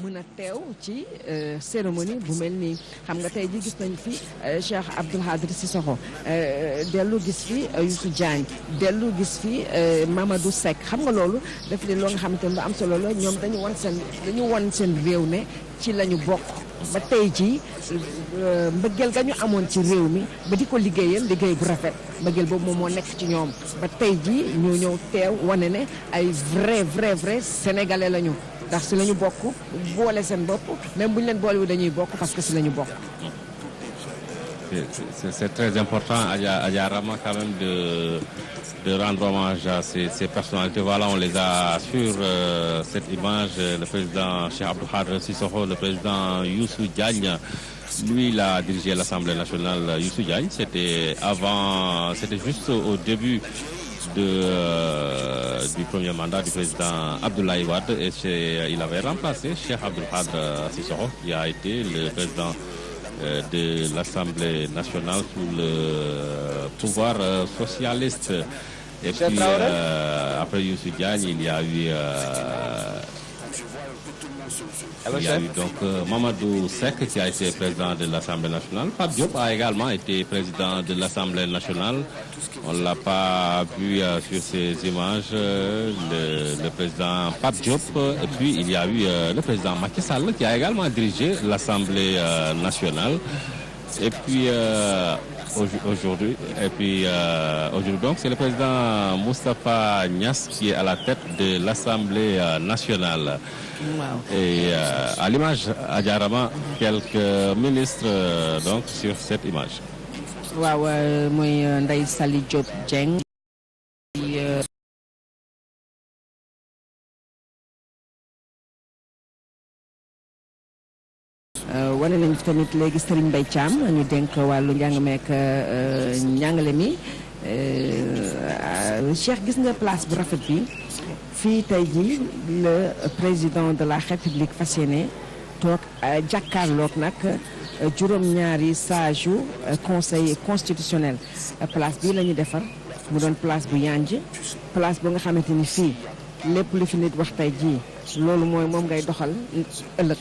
mën a teew ci cérémonie bu mel nii xam nga tey ji gis nañ fi Cheikh Abdoul Khadre Sissoko dellu gis fi Youssou Diagne dellu gis fi Mamadou Seck xam nga loolu daf leen loo nga xamante ne lu am solo la ñoom dañu won seen réew ne ci la ñu bokk ba tey jii mbëggeel ga ñu amoon ci réew mi ba di ko liggéeyal liggéey bu rafet mbëggeel boobu moom moo nekk ci ñoom ba tey jii ñu ñëw teew wane ne ay vrai sénégalais lañu ndax si la ñu bokk boole seen bopp même bu ñu leen boole wu dañuy bokk parce que si la ñu bokk. C'est très important Adja Rama quand même de rendre hommage à ces personnalités. Voilà, on les a sur cette image, le président Cheikh Abdou Khadre Sissoko, le président Youssou Diagne. Lui, il a dirigé l'Assemblée nationale. Youssou Diagne, c'était juste au début du premier mandat du président Abdoulaye Wade et il avait remplacé Cheikh Abdou Khadre Sissoko qui a été le président de l'Assemblée nationale sous le pouvoir socialiste. Et puis après Youssou Diagne, il y a eu donc Mamadou Seck qui a été président de l'Assemblée nationale. Pape Diop a également été président de l'Assemblée nationale. On ne l'a pas vu sur ces images, le président Pape Diop. Et puis il y a eu le président Macky Sall qui a également dirigé l'Assemblée nationale. Et puis aujourd'hui, donc c'est le président Moustapha Niasse qui est à la tête de l'Assemblée nationale. Wow. Et à l'image, Adja Rama, quelques ministres donc sur cette image. waaw mooy Ndeye Saly Diop Dieng. wane nañu tamit léegi Serigne Mbaye Thiam ñu dénk wàllu njàng meek njàngale mi Cheikh gis nga place bu rafet bi fii tey jii le président de la République fas yéene toog jàkkaarloog nag juróom-ñaari sage yu conseil constitutionnel place bii la ñu defar mu doon place bu yanj place bu nga xamante ni fii lépp lu fi nit wax tey jii loolu mooy moom ngay doxal ëllëg.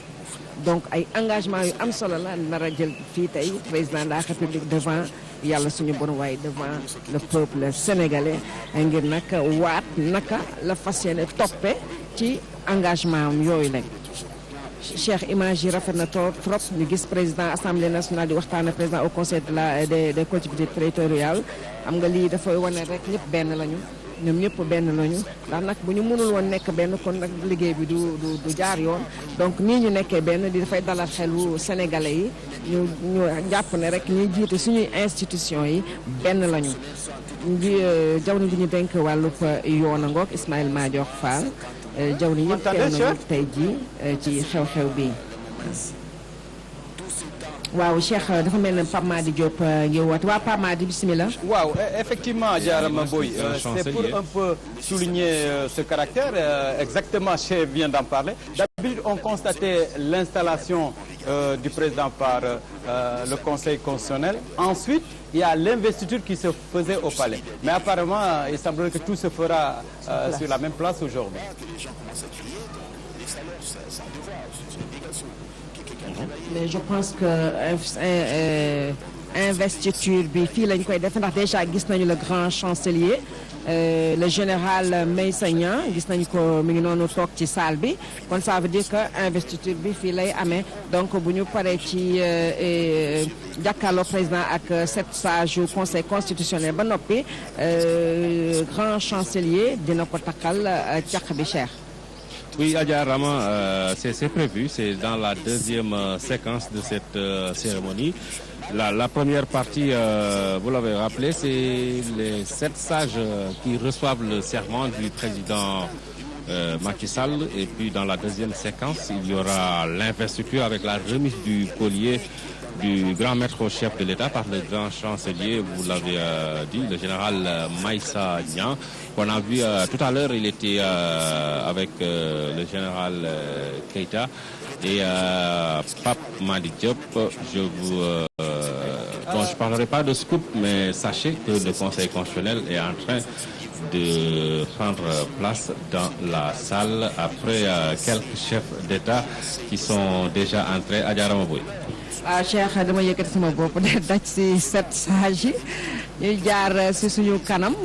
donc ay engagement yu am solo la nar a jël fii tey président de la République devant yàlla suñu bon waaye devant le peuple sénégalais ngir nag waat naka la fas yéene toppe ci engagement am yooyu nag. Cheikh image yi rafet na trop ñu gis président assemblée nationale di waxtaan ak président au conseil de la des collectivités territoriales xam nga lii dafay wane rek ñëpp benn lañu. ñoom ñëpp benn lañu ndax nag bu ñu mënul woon nekk benn kon nag liggéey bi du jaar yoon donc nii ñu nekkee benn di dafay dalal xelu sénégalais yi ñu jàpp ne rek ñuy jiite suñuy institution yi benn lañu. jaww ji ñu dénk wàllub yoon a ngoog Ismaïla Madior Fall jaww ji yëpp teew nañu tey jii ci xew-xew bi. waaw Cheikh dafa mel ne Pape Madi Diop ngi woote waaw Pape Madi bismillah. waaw effectivement Diarama Boy c'est pour un peu souligner ce caractère exactement Cheikh vient d'en parler. D'habitude on constatait l'installation du président par le Conseil constitutionnel. Ensuite il y a l'investiture qui se faisait au palais. Mais apparemment il semblerait que tout se fera sur la même place aujourd'hui. mais je pense que investiture bi fii lañ koy def ndax déjà gis nañu le grand chancelier le général Meïssa Niang gis nañu ko mi ngi noonu toog ci salle bi kon ça veut dire que investiture bi fii lay amee donc bu ñu paree ci jàkkaarloo président ak sept sages yu conseil constitutionnel ba noppi grand chancelier dina ko takkal caq bi Cheikh. Oui, Adja Rama, c'est prévu, c'est dans la deuxième séquence de cette cérémonie. La première partie, vous l'avez rappelé, c'est les 7 sages qui reçoivent le serment du président Macky Sall. Et puis dans la deuxième séquence, il y aura l'investiture avec la remise du collier du grand maître au chef de l'État par le grand chancelier, vous l'avez dit, le général Meïssa Niang. On a vu tout à l'heure, il était avec le général Keïta et Pape Madi Diop. Je vous Bon, je ne parlerai pas de scoop, mais sachez que le Conseil constitutionnel est en train de prendre place dans la salle après quelques chefs d'État qui sont déjà entrés à Adja Rama Boye. waaw Cheikh dama yëkkati sama bopp de daj si 7 sages yi ñuy jaar si suñu kanam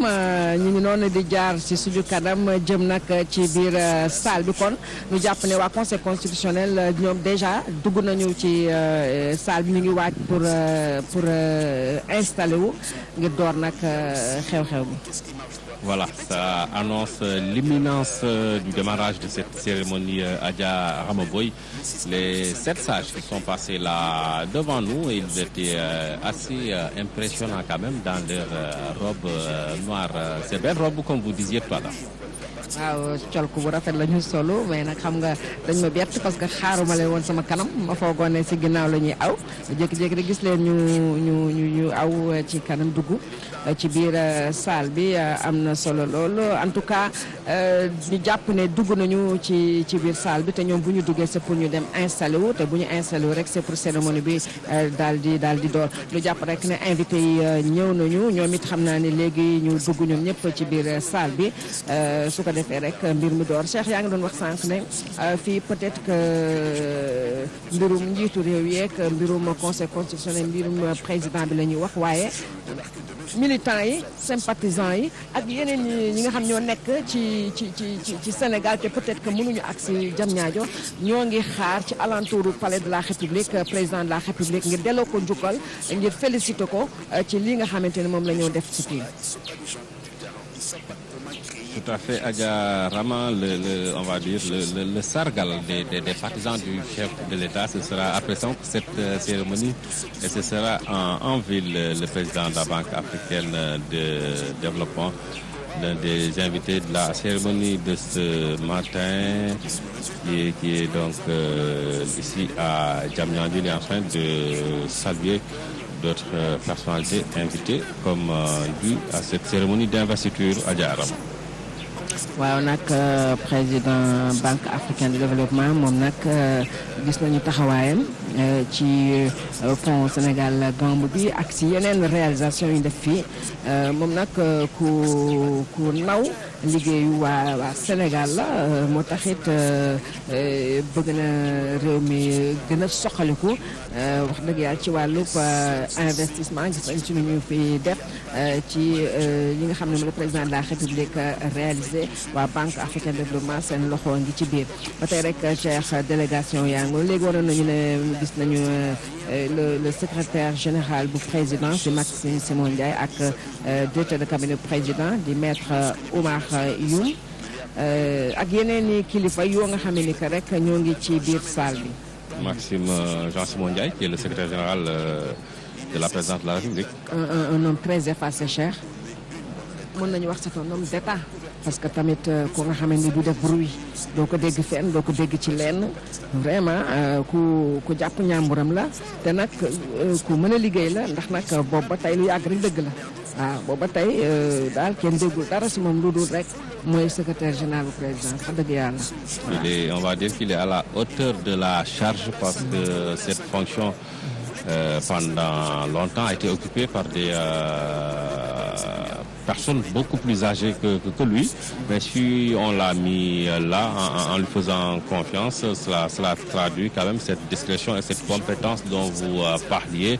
ñu ngi noonu di jaar si suñu kanam jëm nag ci biir salle bi kon ñu jàpp ne waa conseil constitutionnel ñoom déjà dugg nañu ci salle bi ñu ngi waaj pour installer wu ngir door nag xew-xew bi. Voilà, ça annonce l'imminence du démarrage de cette cérémonie Adja Rama Boye. Les 7 sages qui sont passés là devant nous, ils étaient assez impressionnants quand même dans leur robe noire. C'est belle robe comme vous disiez tout à l'heure. waaw colku bu rafet la ñu solo mais nag xam nga dañ ma bett parce que xaaruma leen woon sama kanam ma foogoon ne si ginnaaw la ñuy aw jékki-jékki rek gis leen ñu aw ci kanam dugg ci biir salle bi am na solo lool en tout cas ñu jàpp ne dugg nañu ci biir salle bi te ñoom bu ñu duggee c'est pour ñu dem installé wu te bu ñu installé wu rek c'est pour cérémonie bi daal di door ñu jàpp rek ne invité yi ñëw nañu ñoom it xam naa ne léegi ñu dugg ñoom ñëpp ci biir salle bi su ko defee rek mbir mi door Cheikh yaa ngi doon wax sànq ne fii peut-être que mbirum njiitu réew yeeg mbirum conseil constitutionnel mbirum président bi la ñuy wax waaye militants yi sympathisants yi ak yeneen ñi nga xam ñoo nekk ci Sénégal te peut-être que mënuñu agsi Diamniadio ñoo ngi xaar ci alentouru palais de la République président de la République ngir delloo ko njukkal ngir féliciter ko ci li nga xamante ne moom la ñoo def ci kii. Tout à fait, Adja Rama, on va dire le sargal des partisans du chef de l'État, ce sera après cette cérémonie et ce sera en ville le président de la Banque africaine de développement, l'un des invités de la cérémonie de ce matin qui est donc ici à Diamniadio. Il est en train de saluer d'autres personnalités invitées comme lui à cette cérémonie d'investiture Adja Rama. waaw nag président banque africaine de développement moom nag gis nañu taxawaayam ci fonds Sénégal Gambie bi ak si yeneen réalisation yu def fii moom nag ku naw liggéeyu waa Sénégal la moo taxit bëgg na réew mi gën a soxaliku wax dëgg yàlla ci wàllub investissement gis nañ ci lu ñu fi def ci li nga xam ne moom le président de la République réalisé waa banque africaine de développement seen loxo ngi ci biir ba tey rek Cheikh délégation yaa ngi léegi waroon nañu ne gis nañu le secrétaire général bu président di Maxime Simon Ndiaye ak directeur de cabinet président di maître Oumar Youm ak yeneen i kilifa yoo nga xam ne que rek ñoo ngi ci biir salle bi. Maxime Jean Simon Ndiaye qui est le secrétaire général de la présidence de la République. Un homme très effacé, cher. mën nañu wax c'est un homme d'État parce que tamit ku nga xam ne du def bruit doo ko dégg fenn doo ko dégg ci lenn vraiment ku jàpp ñàmburam la te nag ku mën a liggéey la ndax nag boobu ba tey lu yàgg rek dëgg la waaw boobu ba tey daal kenn déggul dara si moom lu dul rek mooy secrétaire général du président wax dëgg yàlla. On va dire qu'il est à la hauteur de la charge parce que cette fonction pendant longtemps a été occupée par des personnes beaucoup plus âgées que lui, mais si on l'a mis là en lui faisant confiance, cela traduit quand même cette discrétion et cette compétence dont vous parliez.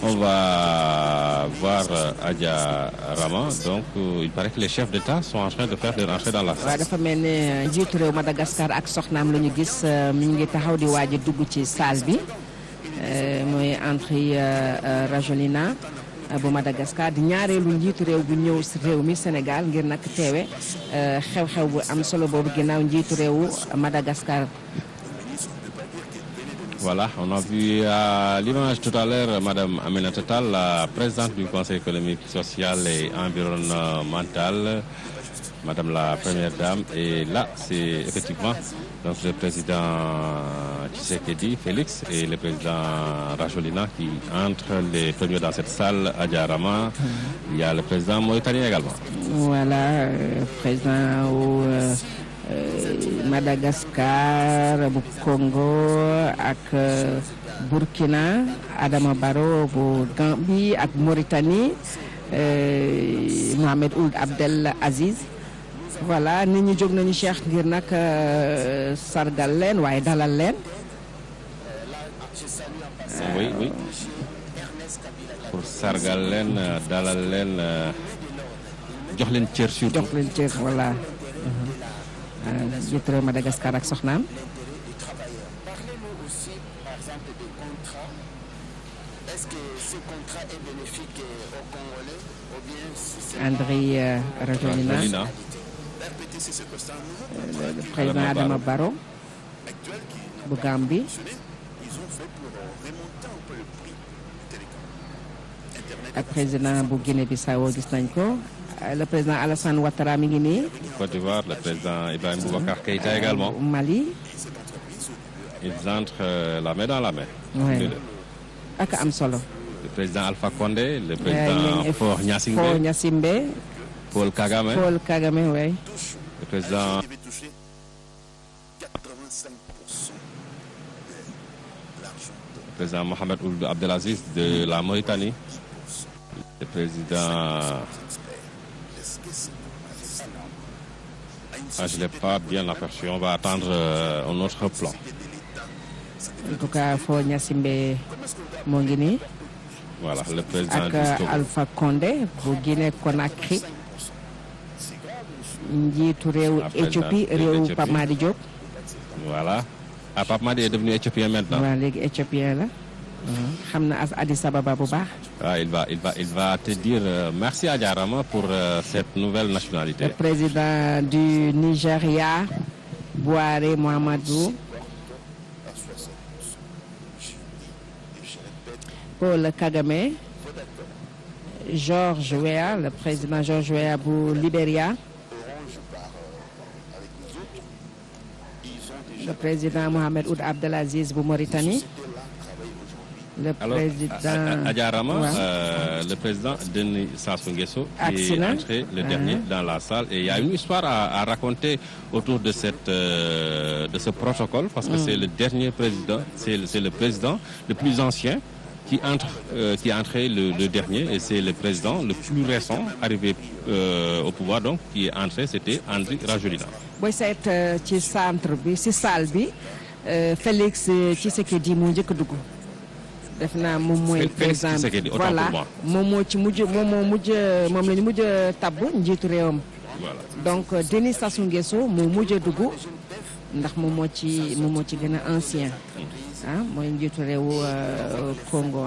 On va voir Adja Rama, donc il paraît que les chefs d'État sont en train de faire leur entrée dans la salle. waaw dafa mel ne njiitu réew Madagascar ak soxnaam la ñu gis mi ngi taxaw di waaj a dugg ci salle bi mooy Andry Rajoelina bu Madagascar di ñaareelu njiitu réew bu ñëw si réew mi Sénégal ngir nag teewe xew-xew bu am solo boobu ginnaaw njiitu réewu Madagascar. Voilà, on a vu à l'image tout à l'heure Madame Aminata Tall, la présidente du Conseil économique, social et environnemental, Madame la Première Dame. Et là, c'est effectivement donc, le président Tshisekedi, Félix, et le président Rajoelina qui entrent les premiers dans cette salle, Adja Rama. Il y a le président mauritanien également. Voilà, président au Madagascar, bu Congo ak Burkina Adama Barrow bu Gambie ak Mauritanie Mohamed Ould Abdel Aziz voilà nit ñi jóg nañu Cheikh ngir nag sargal leen waaye dalal leen. oui pour sargal leen dalal leen jox leen cër surtout. jox leen cër voilà. jiitu réew Madagascar ak soxnaam. Andry Rajoelina. Le président Adama Barrow bu Gambie. ak président bu Guinée-Bissau gis nañ ko. Le président Alassane Ouattara mi ngi nii. Côte d'Ivoire, le président Ibrahim Boubacar Keïta également. Mali. Ils entrent la main dans la main. Oui. ak am solo. Le président Alpha Condé, le président Faure Gnassingbé. Paul Kagame. Oui. Le président. Le président Mohamed Ould Abdelaziz de la Mauritanie. Le président. Je ne l'ai pas bien aperçu. On va attendre un autre plan. En tout cas, Faure Gnassingbé moo ngi nii. Voilà, le président ak Alpha Condé bu Guinée Conakry. njiitu réew Éthiopie réew Pape Madi Diop. Voilà. Pape Madi est devenu éthiopien maintenant. waaw léegi éthiopien la. xam na Addis Ababa bu baax. Il va te dire merci à Diarama pour cette nouvelle nationalité. Le président du Nigeria, Buhari Muhammadu. Paul Kagame. George Weah, le président George Weah bu Libéria. Le président Mohamed Ould Abdelaziz bu Mauritanie. Le président Adjarama, le président Denis Sassou Nguesso qui est entré le dernier dans la salle et il y a une histoire à raconter autour de ce protocole parce que c'est le dernier président, c'est le président le plus ancien qui est entré le dernier et c'est le président le plus récent arrivé au pouvoir donc qui est entré, c'était Andry Rajoelina. Booy seet ci centre bi ci salle bi Félix Tshisekedi moo njëkk a dugg. def naa moom mooy président voilà moom moo ci mujj moom la ñu mujj tabb njiitu réewam. donc Denis Sassou Nguesso moo mujj a dugg ndax moom moo ci gën a ancien mooy njiitu réewu Congo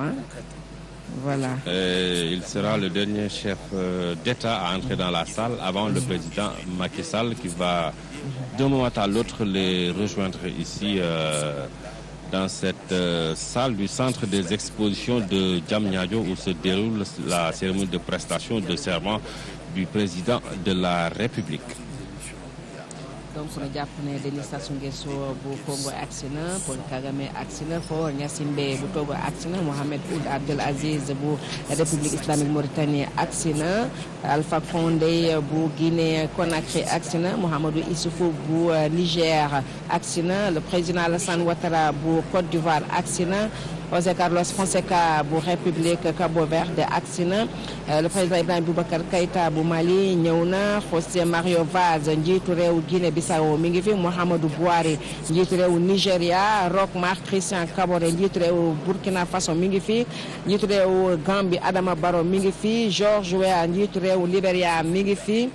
voilà. Il sera le dernier chef d'État à entrer dans la salle avant le président Macky Sall qui va d'un moment à l'autre les rejoindre ici. Dans cette salle du centre des expositions de Diamniadio où se déroule la cérémonie de prestation de serment du président de la République. donc na jàpp ne Denis Sassou Nguesso bu Congo agsi na Paul Kagame agsi na Faure Gnassingbé bu Togo agsi na Mohamed Ould Abdel Aziz bu République islamique Mauritanie agsi na Alpha Condé bu Guinée Conakry agsi na Mouhamadou Issoufou bu Niger agsi na le président Alassane Ouattara bu Côte d'Ivoire agsi na José Carlos Fonseca bu République Cabo-Verde agsi na le président Ibrahim Boubacar Keïta bu Mali ñëw na José Mario Vaz njiitu réew Guinée-Bissau mi ngi fi Mouhamadou Buhari njiitu réew Nigéria Roch Marc Christian Kaboré njiitu réew Burkina Faso mi ngi fi njiitu réew Gambie Adama Barrow mi ngi fi George Weah njiitu réew Libéria mi ngi fi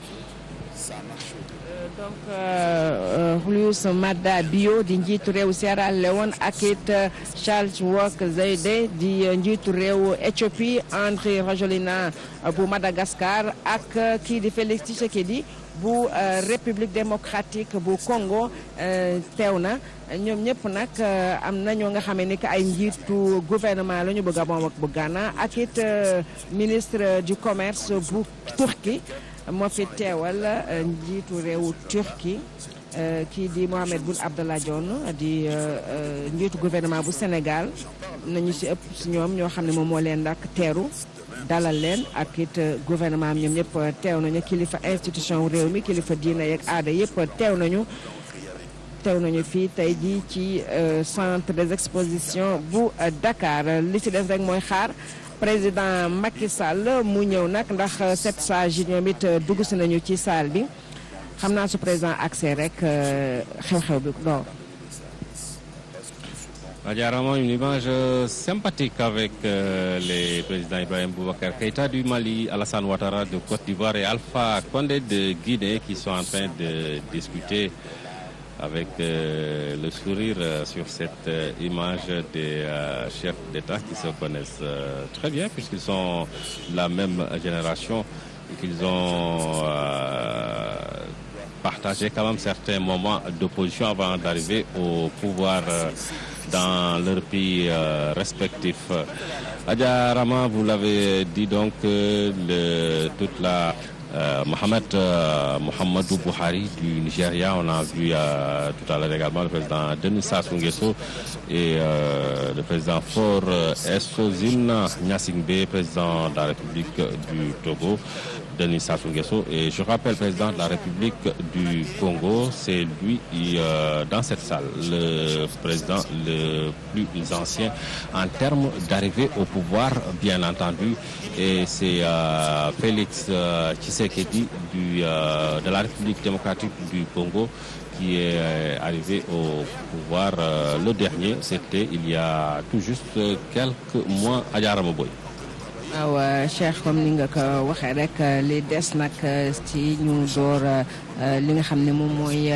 donc Julius Maada Bio di njiitu réew Sierra Leone ak it Charles Wok Zewde di njiitu réew Éthiopie Andry Rajoelina bu Madagascar ak kii di Félix Tshisekedi bu République démocratique bu Congo teew na ñoom ñëpp nag am na ñoo nga xamee ni que ay njiitu gouvernement la ñu bëgg a moom ak bu Ghana ak it ministre du commerce bu Turquie moo fi teewal njiitu réewu Turquie kii di Mohamed Boun Abdallah Dionne di njiitu gouvernement bu Sénégal nañu ci ëpp ci ñoom ñoo xam ne moom moo leen nag teeru dalal leen ak it gouvernement am ñoom ñëpp teew nañu kilifa institution réew mi kilifa diina yeeg aada yëpp teew nañu teew nañu fii tey jii ci centre des expositions bu Dakar li ci des rek mooy xaar président Macky Sall mu ñëw nag ndax 7 sages yi ñoom it dugg si nañu ci salle bi xam naa su président accès rek xew-xew bi door. Adjarama, une image sympathique avec les présidents Ibrahim Boubacar Keïta du Mali, Alassane Ouattara de Côte d'Ivoire et Alpha Condé de Guinée qui sont en train de discuter avec le sourire sur cette image des chefs d'État qui se connaissent très bien puisqu'ils sont de la même génération et qu'ils ont partagé quand même certains moments d'opposition avant d'arriver au pouvoir dans leur pays respectifs. Adjarama, vous l'avez dit donc, toute la Mohamedou Buhari du Nigeria, on a vu tout à l'heure également le président Denis Sassou Nguesso et le président Faure Essozine Gnassingbé, président de la République du Togo. Denis Sassou Nguesso et je rappelle président de la République du Congo, c'est lui dans cette salle, le président le plus ancien en termes d'arrivée au pouvoir, bien entendu, et c'est Félix Tshisekedi de la République démocratique du Congo qui est arrivé au pouvoir le dernier, c'était il y a tout juste quelques mois à Yaramoboy. waaw Cheikh comme ni nga ko waxee rek li des nag ci ñu door li nga xam ne moom mooy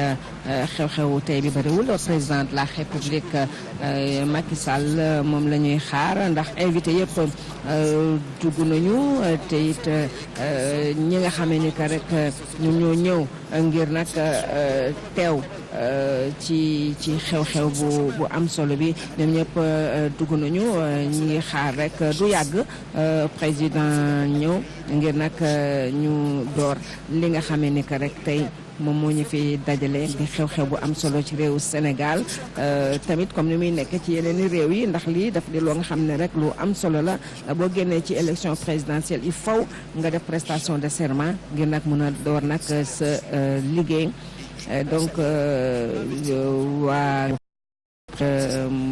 xew-xewu tey bi bariwul président de la République Macky Sall moom la ñuy xaar ndax invité yëpp dugg nañu te it ñi nga xamee ni que rek ñun ñoo ñëw ngir nag teew ci xew-xew bu am solo bi ñoom ñëpp dugg nañu ñi ngi xaar rek du yàgg président ñëw ngir nag ñu door li nga xamee ni que rek tey moom moo ñu fi dajale di xew-xew bu am solo ci réewu Sénégal tamit comme ni muy nekk ci yeneen i réew yi ndax lii daf di loo nga xam ne rek lu am solo la boo génnee ci élection présidentielle il faut nga def prestation de serment ngir nag mën a door nag sa liggéey donc waa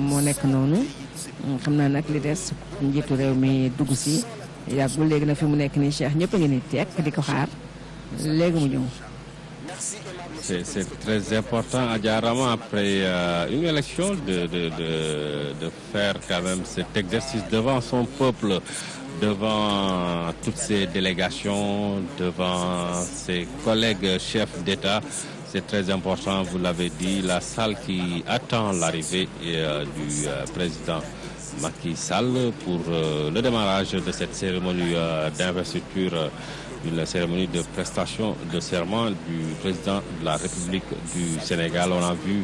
moo nekk noonu xam naa nag li des njiitu réew mi dugg si yàggul léegi na fi mu nekk nii Cheikh ñëpp a ngi ni tekk di ko xaar léegi mu ñëw. C'est très important à Diarama après une élection de faire quand même cet exercice devant son peuple, devant toutes ses délégations, devant ses collègues chefs d'État. C'est très important, vous l'avez dit, la salle qui attend l'arrivée du président Macky Sall pour le démarrage de cette cérémonie d'investiture, une cérémonie de prestation de serment du président de la République du Sénégal. On a vu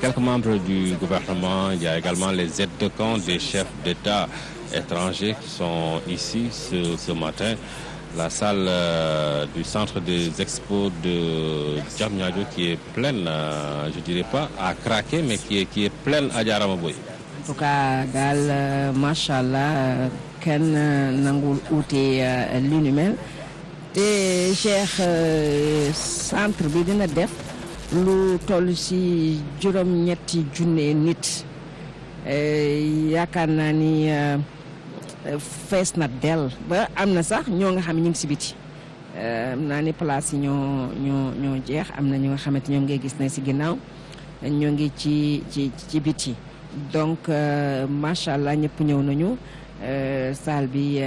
quelques membres du gouvernement, il y a également les aides de camp des chefs d'État étrangers qui sont ici ce matin. La salle du centre des expos de Diamniadio qui est pleine, je dirais pas à craquer, mais qui est pleine à Diaramaboy. En tout cas, daal machallah kenn nangul uute li nu mel te Cheikh centre bi dina def lu toll ci juróom-ñetti junne nit yaakaar naa ni fees na del ba am na sax ñoo nga xam ne ñu ngi ci biti am naa ni place yi ñoo jeex am na ñu nga xamante ñoom ngay gis ne ci ginnaaw ñoo ngi ci biti donc macha allah ñëpp ñëw nañu salle bi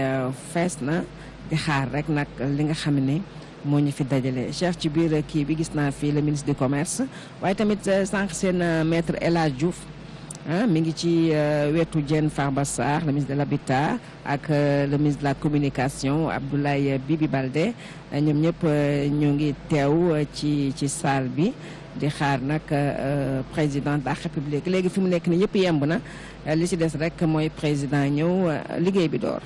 fees na di xaar rek nag li nga xam ne moo ñu fi dajale Cheikh ci biir kii bi gis naa fii le ministre du commerce waaye tamit sànq seen maître El Hadj Diouf mi ngi ci wetu Diène Farba Sarr le ministre de l'habitat ak le ministre de la communication Abdoulaye Bibi Baldé ñoom ñëpp ñoo ngi teew ci salle bi di xaar nag président de la République léegi fi mu nekk ni yëpp yemb na li ci des rek mooy président ñëw liggéey bi door.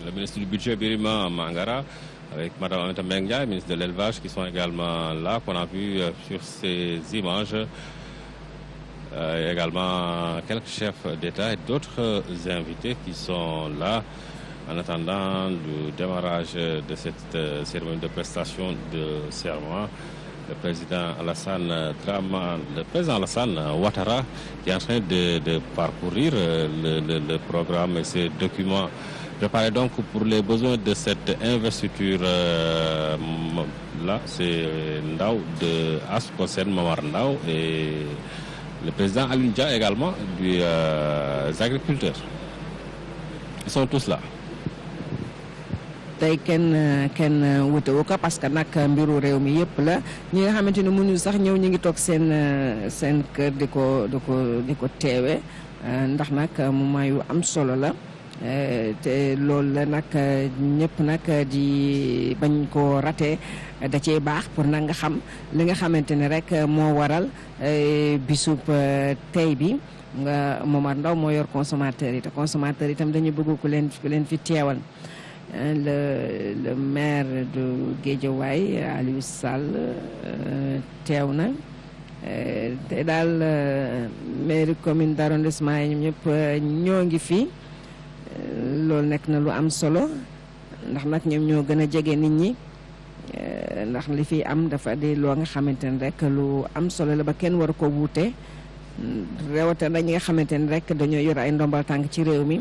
Le ministre du budget Birima Mangara avec madame Aminata Mbengue Ndiaye, ministre de l'élevage qui sont également là qu'on a vu sur ces images. Également quelques chefs d'État et d'autres invités qui sont là en attendant le démarrage de cette cérémonie de prestation de serment le président Alassane Ouattara, qui est en train de parcourir le programme et ses documents préparés donc pour les besoins de cette investiture. Là, c'est Ndao de Ascosen Mamar Ndao et le président Alioune Dia également des agriculteurs. Ils sont tous là. tey kenn wutewu ko parce que nag mbiru réew mi yëpp la ñi nga xamante ne mënuñu sax ñëw ñu ngi toog seen kër di ko teewe ndax nag moment yu am solo la te loolu la nag ñëpp nag di bañ ko raté da cee baax pour nag nga xam li nga xamante ne rek moo waral bisub tey bi nga Momar Ndao moo yor consommateur yi te consommateur itam dañu bëgg ku leen fi teewal. Le maire de Guédiawaye Aliou Sall teew na te daal maire commune d'arrondissement yi ñoom ñëpp ñoo ngi fi loolu nekk na lu am solo ndax nag ñoom ñoo gën a jege nit ñi ndax li fi am dafa di loo nga xamante ne rek lu am solo la ba kenn war ko wuute rawatina ñi nga xamante ne rek dañoo yor ay ndombal tànk ci réew mi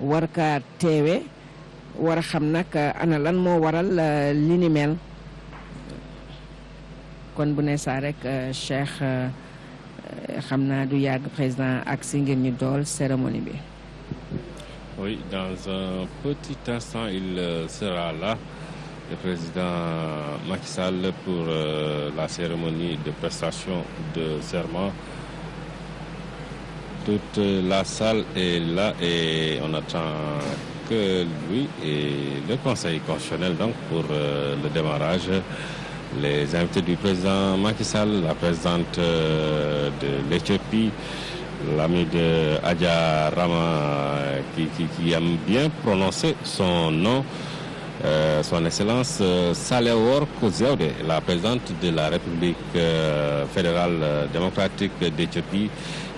war kaa teewe war a xam nag ana lan moo waral li ni mel kon bu ne saa rek Cheikh xam naa du yàgg président ak si ngeen ñu dool cérémonie bi. Oui, dans un petit instant il sera là, le président Macky Sall, pour la cérémonie de prestation de serment. Toute la salle est là et on attend que lui et le Conseil constitutionnel donc pour le démarrage. Les invités du président Macky Sall, la présidente de l'Éthiopie, l'ami de Adja Rama qui aime bien prononcer son nom, son excellence Sahle-Work Zewde, la présidente de la République fédérale démocratique d'Éthiopie,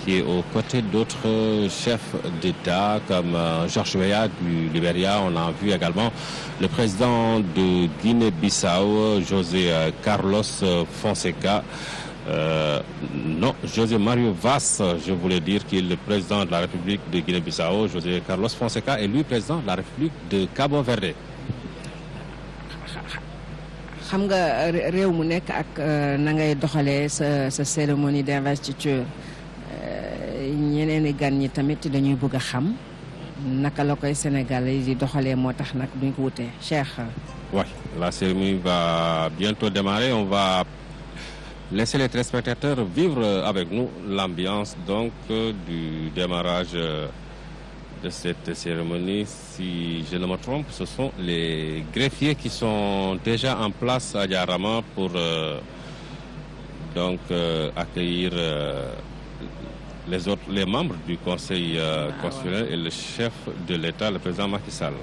qui est aux côtés d'autres chefs d'État comme George Weah du Libéria. On a vu également le président de Guinée-Bissau, José Carlos Fonseca. Non, José Mario Vaz, je voulais dire qu'il est le président de la République de Guinée-Bissau. José Carlos Fonseca est lui président de la République de Cabo Verde. xam nga réew mu nekk ak na ngay doxalee sa cérémonie d'investiture ñeneen i gan ñi tamit dañuy bëgg a xam naka la koy Sénégalais di doxalee moo tax nag duñ ko wutee Cheikh. Oui, la cérémonie va bientôt démarrer. On va laisser les téléspectateurs vivre avec nous l'ambiance donc du démarrage de cette cérémonie. Si je ne me trompe, ce sont les greffiers qui sont déjà en place à Diarama pour donc accueillir les membres du Conseil constitutionnel et le chef de l'État, le président Macky Sall.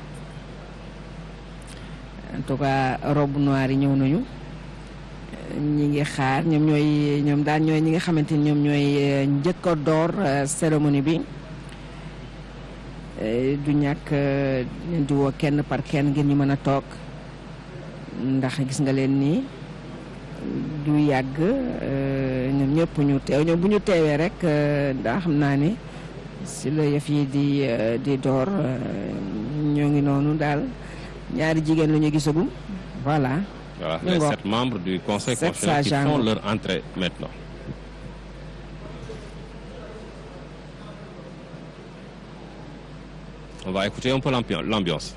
En tout cas, robe noire yi ñëw nañu ñi ngi xaar ñoom daal ñooy ñi nga xamante ni ñoom ñooy njëkk a door cérémonie bi du ñàkk di woo kenn par kenn ngir ñu mën a toog ndax gis nga leen nii du yàgg ñoom ñëpp ñu teew ñoom bu ñu teewee rek daa xam naa ne si la yëf yi di door ñoo ngi noonu daal ñaari jigéen la ñu gisagum voilà. Voilà, les 7 membres du Conseil constitutionnel qui font leur entrée maintenant. On va écouter un peu l'ambiance.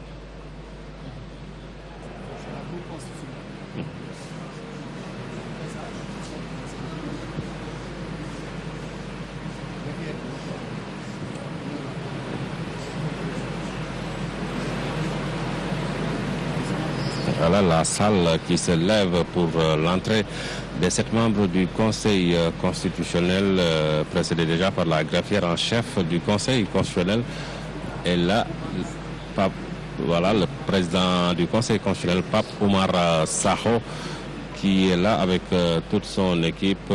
Voilà la salle qui se lève pour l'entrée des 7 membres du Conseil constitutionnel, précédé déjà par la greffière en chef du Conseil constitutionnel. Et là, voilà le président du Conseil constitutionnel, Pape Oumar Sakho, qui est là avec toute son équipe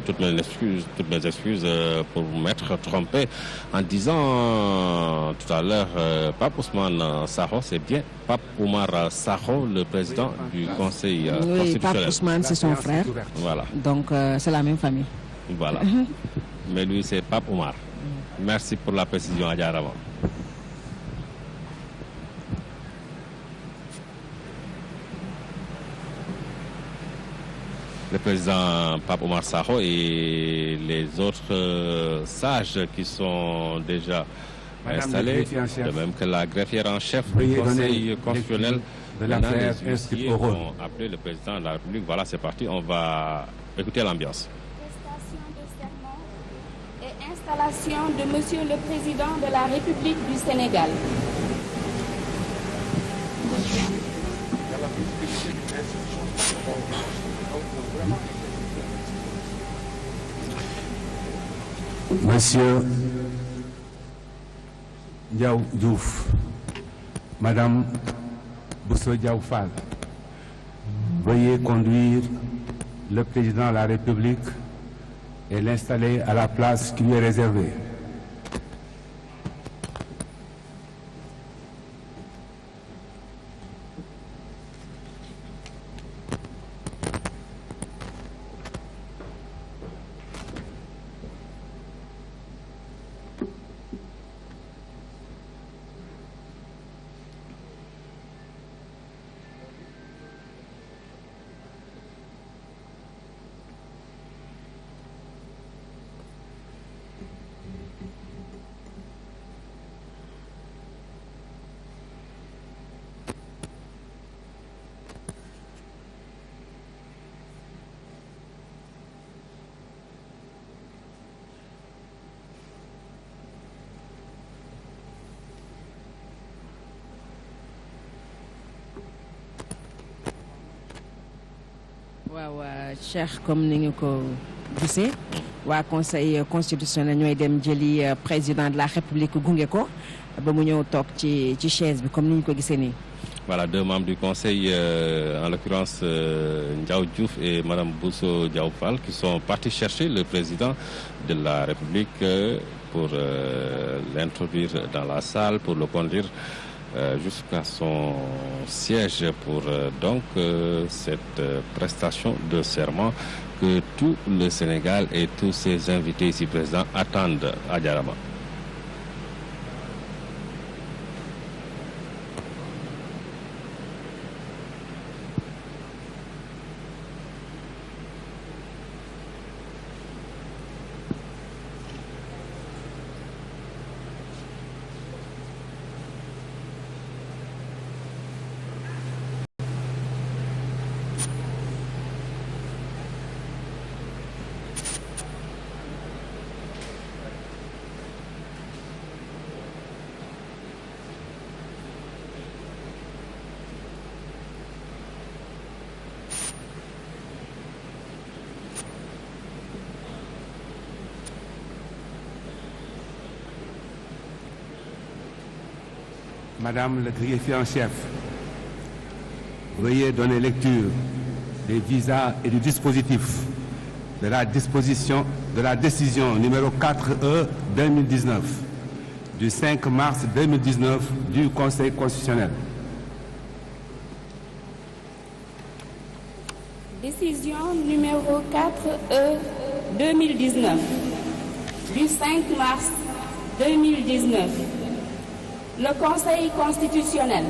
toutes mes excuses pour m'être trompé en disant tout à l'heure Pape Ousmane Sakho, c'est bien Pape Oumar Sakho, le président du Conseil constitutionnel. Oui, Pape Ousmane, c'est son frère. Voilà. Donc, c'est la même famille. Voilà. Mais lui, c'est Pape Oumar. Merci pour la précision, Adja Rama. Le président Pape Oumar Sakho et les autres sages qui sont déjà installés, de même que la greffière en chef du Conseil constitutionnel de l'affaire inscrite au rôle. ont appelé le président de la République. Voilà, c'est parti, on va écouter l'ambiance. Prestation de serment et installation de Monsieur le Président de la République du Sénégal. Monsieur Diaw Diouf, Madame Bousso Diaw Fall, veuillez conduire le président de la République et l'installer à la place qui lui est réservée. waaw Cheikh, comme ni nga ko gisee waa conseil constitutionnel ñooy dem jëli président de la république gunge ko ba mu ñëw toog ci chaise bi comme ni ñu ko gisee nii. Voilà, deux membres du conseil, en l'occurrence Ndiaw Diouf et Madame Bousso Diaw Fall, qui sont partis chercher le président de la République pour l'introduire dans la salle, pour le conduire jusqu'à son siège pour donc cette prestation de serment que tout le Sénégal et tous ses invités ici présents attendent à Diarama. Madame le greffier en chef, veuillez donner lecture des visas et du dispositif de la décision numéro 4E 2019 du 5 mars 2019 du Conseil constitutionnel. Décision numéro 4E 2019 du 5 mars 2019. Le Conseil constitutionnel,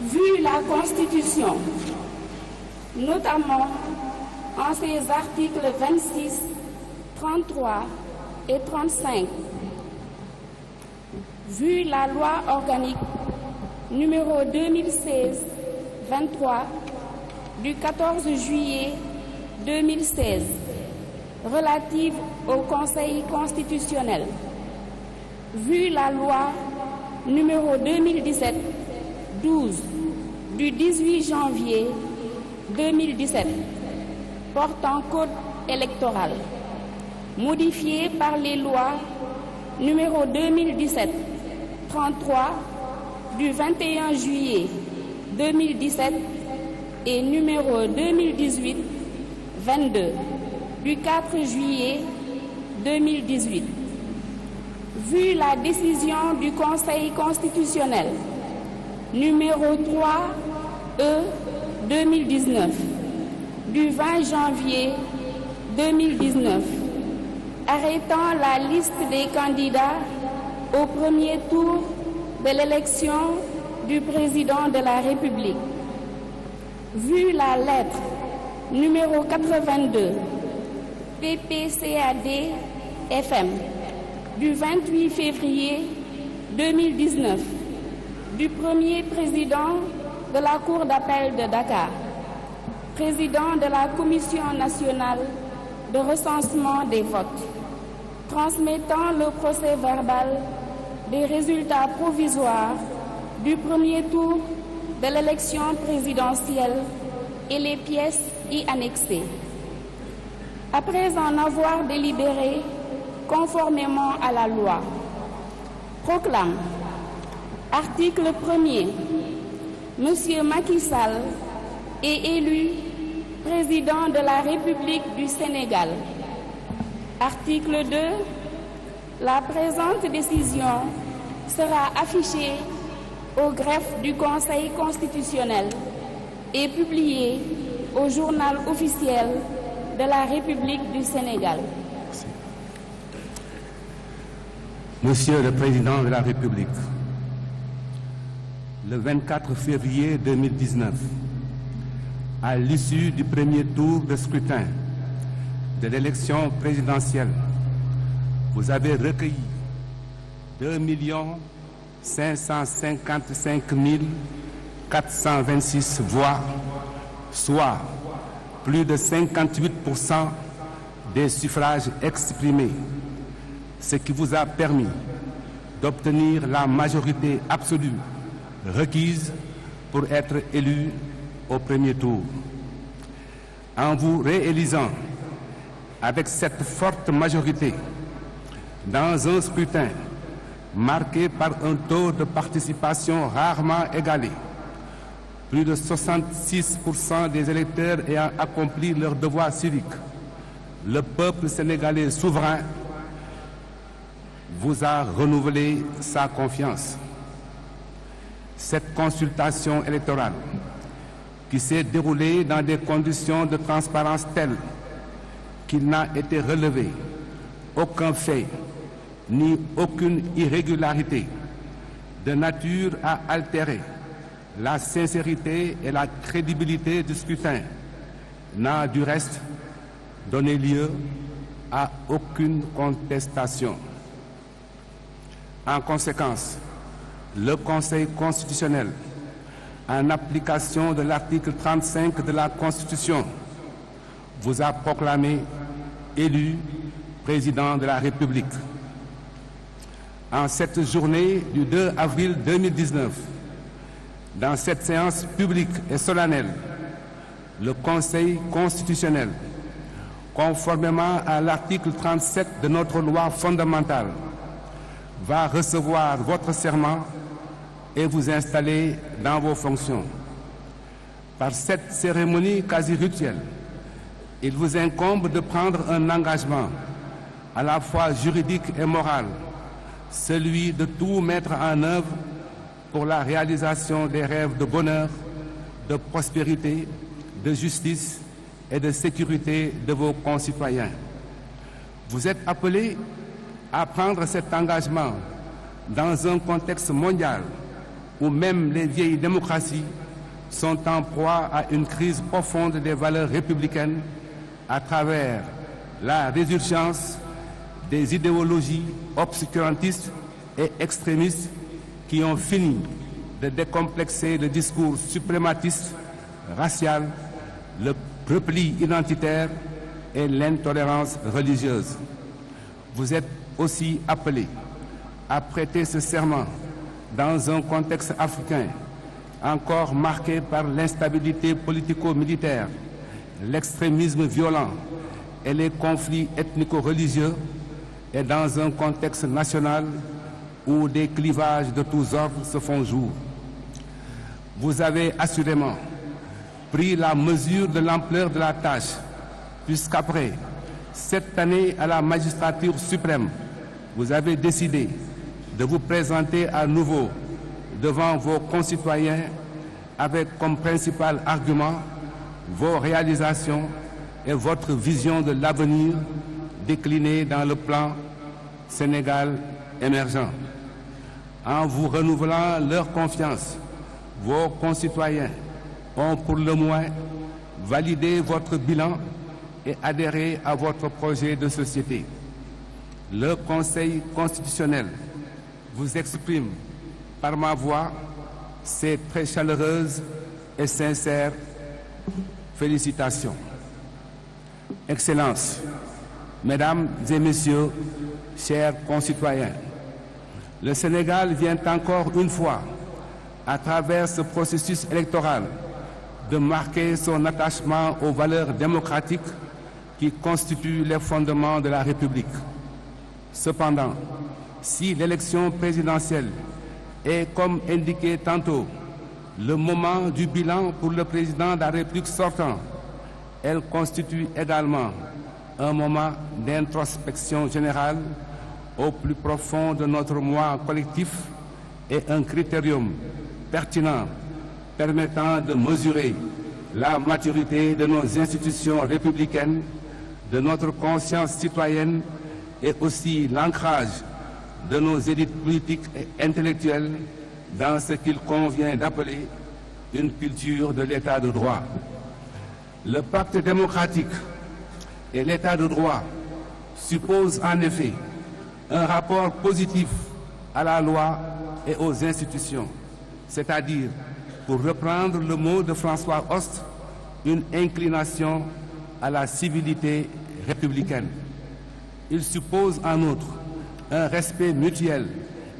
vu la Constitution, notamment en ses articles 26, 33 et 35, vu la loi organique numéro 2016-23 du 14 juillet 2016 relative au Conseil constitutionnel, vu la loi numéro 2017-12 du 18 janvier 2017 portant code électoral, modifié par les lois numéro 2017-33 du 21 juillet 2017 et numéro 2018-22 du 4 juillet 2018. Vu la décision du Conseil constitutionnel numéro 3/E/2019 du 20 janvier 2019 arrêtant la liste des candidats au premier tour de l'élection du président de la République. Vu la lettre numéro 82 PPCAD-FM du 28 février 2019 du premier président de la Cour d'appel de Dakar, président de la Commission nationale de recensement des votes, transmettant le procès-verbal des résultats provisoires du premier tour de l'élection présidentielle et les pièces y annexées. Après en avoir délibéré conformément à la loi, proclame, article 1er, Monsieur Macky Sall est élu président de la République du Sénégal. Article 2, la présente décision sera affichée au greffe du Conseil constitutionnel et publiée au journal officiel de la République du Sénégal. Monsieur le Président de la République, le 24 février 2019, à l'issue du premier tour de scrutin de l'élection présidentielle, vous avez recueilli 2 555 426 voix, soit plus de 58% des suffrages exprimés, ce qui vous a permis d'obtenir la majorité absolue requise pour être élu au premier tour. En vous réélisant avec cette forte majorité dans un scrutin marqué par un taux de participation rarement égalé, plus de 66% des électeurs ayant accompli leur devoir civique, le peuple sénégalais souverain vous a renouvelé sa confiance. Cette consultation électorale, qui s'est déroulée dans des conditions de transparence telles qu'il n'a été relevé aucun fait ni aucune irrégularité de nature à altérer la sincérité et la crédibilité du scrutin, n'a du reste donné lieu à aucune contestation. En conséquence, le Conseil constitutionnel, en application de l'article 35 de la Constitution, vous a proclamé élu président de la République. En cette journée du 2 avril 2019, dans cette séance publique et solennelle, le Conseil constitutionnel, conformément à l'article 37 de notre loi fondamentale, va recevoir votre serment et vous installer dans vos fonctions. Par cette cérémonie quasi rituelle, il vous incombe de prendre un engagement à la fois juridique et moral, celui de tout mettre en œuvre pour la réalisation des rêves de bonheur, de prospérité, de justice et de sécurité de vos concitoyens. Vous êtes appelés à prendre cet engagement dans un contexte mondial où même les vieilles démocraties sont en proie à une crise profonde des valeurs républicaines à travers la résurgence des idéologies obscurantistes et extrémistes qui ont fini de décomplexer le discours suprématiste, racial, le repli identitaire et l'intolérance religieuse. Vous êtes aussi appelés à prêter ce serment dans un contexte africain encore marqué par l'instabilité politico-militaire, l'extrémisme violent et les conflits ethnico-religieux, et dans un contexte national où des clivages de tous ordres se font jour. Vous avez assurément pris la mesure de l'ampleur de la tâche, puisqu'après Cette année, à la magistrature suprême, vous avez décidé de vous présenter à nouveau devant vos concitoyens avec comme principal argument vos réalisations et votre vision de l'avenir déclinée dans le plan Sénégal émergent. En vous renouvelant leur confiance, vos concitoyens ont pour le moins validé votre bilan et adhéré à votre projet de société. Le Conseil constitutionnel vous exprime par ma voix ses très chaleureuses et sincères félicitations. Excellences, Mesdames et Messieurs, chers concitoyens, le Sénégal vient encore une fois, à travers ce processus électoral, de marquer son attachement aux valeurs démocratiques qui constituent les fondements de la République. Cependant, si l'élection présidentielle est, comme indiqué tantôt, le moment du bilan pour le président de la République sortant, elle constitue également un moment d'introspection générale au plus profond de notre moi collectif et un critérium pertinent permettant de mesurer la maturité de nos institutions républicaines, de notre conscience citoyenne et aussi l'ancrage de nos élites politiques et intellectuelles dans ce qu'il convient d'appeler une culture de l'état de droit. Le pacte démocratique et l'état de droit supposent en effet un rapport positif à la loi et aux institutions, c'est-à-dire, pour reprendre le mot de François Host, une inclination à la civilité républicaine. Il suppose en outre un respect mutuel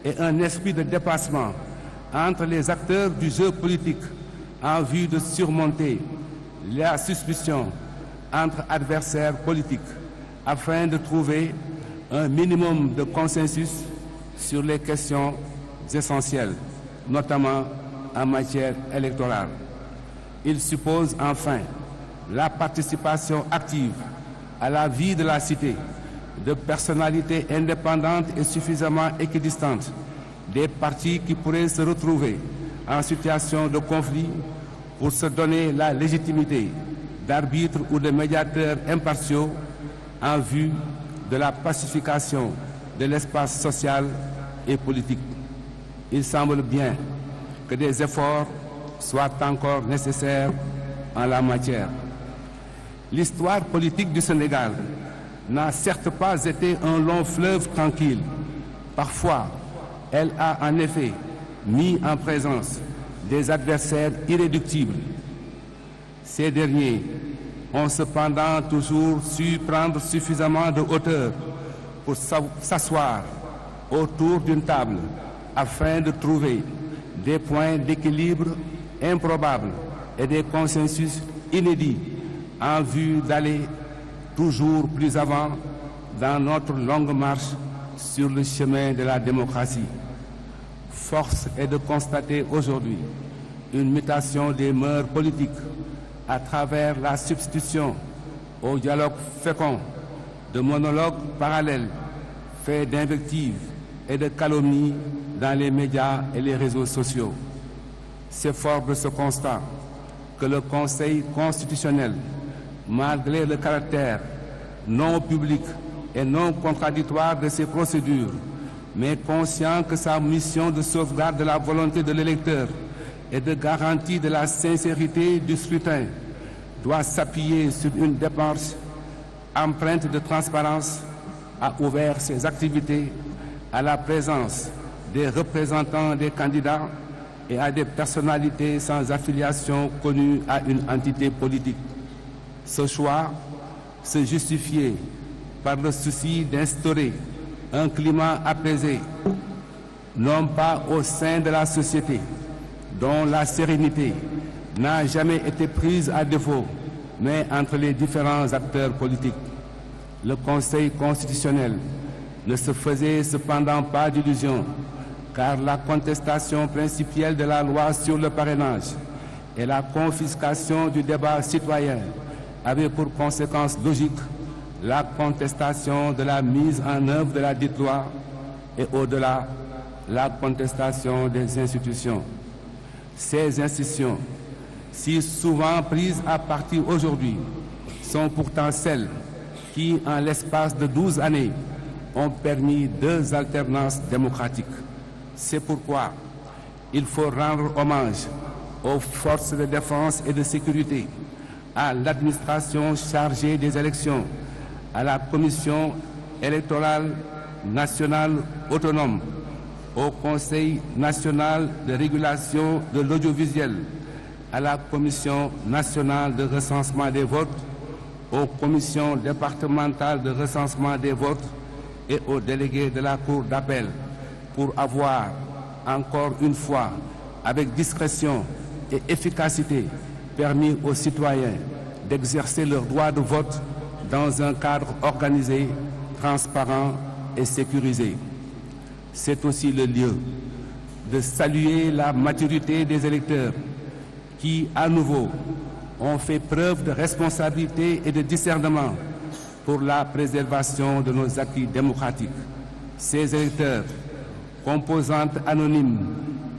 et un esprit de dépassement entre les acteurs du jeu politique en vue de surmonter la suspicion entre adversaires politiques afin de trouver un minimum de consensus sur les questions essentielles, notamment en matière électorale. Il suppose enfin la participation active à la vie de la cité de personnalités indépendantes et suffisamment équidistantes, des partis qui pourraient se retrouver en situation de conflit pour se donner la légitimité d'arbitres ou de médiateurs impartiaux en vue de la pacification de l'espace social et politique. Il semble bien que des efforts soient encore nécessaires en la matière. L'histoire politique du Sénégal n'a certes pas été un long fleuve tranquille. Parfois, elle a en effet mis en présence des adversaires irréductibles. Ces derniers ont cependant toujours su prendre suffisamment de hauteur pour s'asseoir autour d'une table afin de trouver des points d'équilibre improbables et des consensus inédits en vue d'aller toujours plus avant dans notre longue marche sur le chemin de la démocratie. Force est de constater aujourd'hui une mutation des mœurs politiques à travers la substitution au dialogue fécond de monologues parallèles faits d'invectives et de calomnies dans les médias et les réseaux sociaux. C'est fort de ce constat que le Conseil constitutionnel, malgré le caractère non public et non contradictoire de ces procédures, mais conscient que sa mission de sauvegarde de la volonté de l'électeur et de garantie de la sincérité du scrutin doit s'appuyer sur une démarche empreinte de transparence, a ouvert ses activités à la présence des représentants des candidats et à des personnalités sans affiliation connues à une entité politique. Ce choix se justifiait par le souci d'instaurer un climat apaisé, non pas au sein de la société, dont la sérénité n'a jamais été prise à défaut, mais entre les différents acteurs politiques. Le Conseil constitutionnel ne se faisait cependant pas d'illusions, car la contestation principielle de la loi sur le parrainage et la confiscation du débat citoyen avaient pour conséquence logique la contestation de la mise en œuvre de la dite loi et au-delà, la contestation des institutions. Ces institutions, si souvent prises à partie aujourd'hui, sont pourtant celles qui, en l'espace de 12 années, ont permis 2 alternances démocratiques. C'est pourquoi il faut rendre hommage aux forces de défense et de sécurité, à l'administration chargée des élections, à la Commission électorale nationale autonome, au Conseil national de régulation de l'audiovisuel, à la Commission nationale de recensement des votes, aux commissions départementales de recensement des votes et aux délégués de la Cour d'appel pour avoir, encore une fois, avec discrétion et efficacité, permis aux citoyens d'exercer leur droit de vote dans un cadre organisé, transparent et sécurisé. C'est aussi le lieu de saluer la maturité des électeurs qui, à nouveau, ont fait preuve de responsabilité et de discernement pour la préservation de nos acquis démocratiques. Ces électeurs, composantes anonymes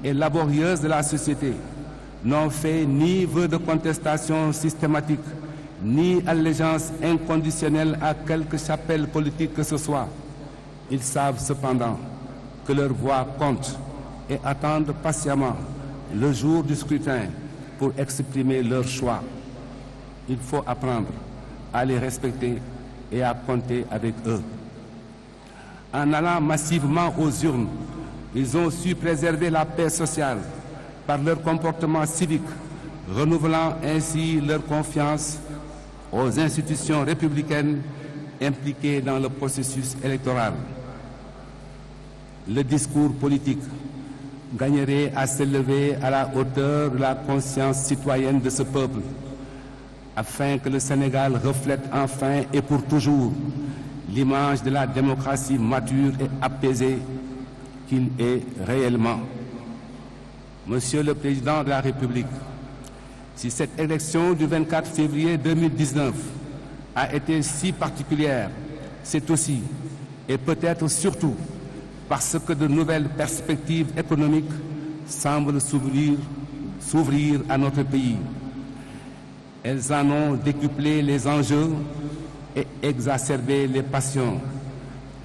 et laborieuses de la société, n'ont fait ni vœu de contestation systématique, ni allégeance inconditionnelle à quelque chapelle politique que ce soit. Ils savent cependant que leur voix compte et attendent patiemment le jour du scrutin pour exprimer leur choix. Il faut apprendre à les respecter et à compter avec eux. En allant massivement aux urnes, ils ont su préserver la paix sociale par leur comportement civique, renouvelant ainsi leur confiance aux institutions républicaines impliquées dans le processus électoral. Le discours politique gagnerait à s'élever à la hauteur de la conscience citoyenne de ce peuple, afin que le Sénégal reflète enfin et pour toujours l'image de la démocratie mature et apaisée qu'il est réellement. Monsieur le Président de la République, si cette élection du 24 février 2019 a été si particulière, c'est aussi, et peut-être surtout, parce que de nouvelles perspectives économiques semblent s'ouvrir à notre pays. Elles en ont décuplé les enjeux et exacerbé les passions.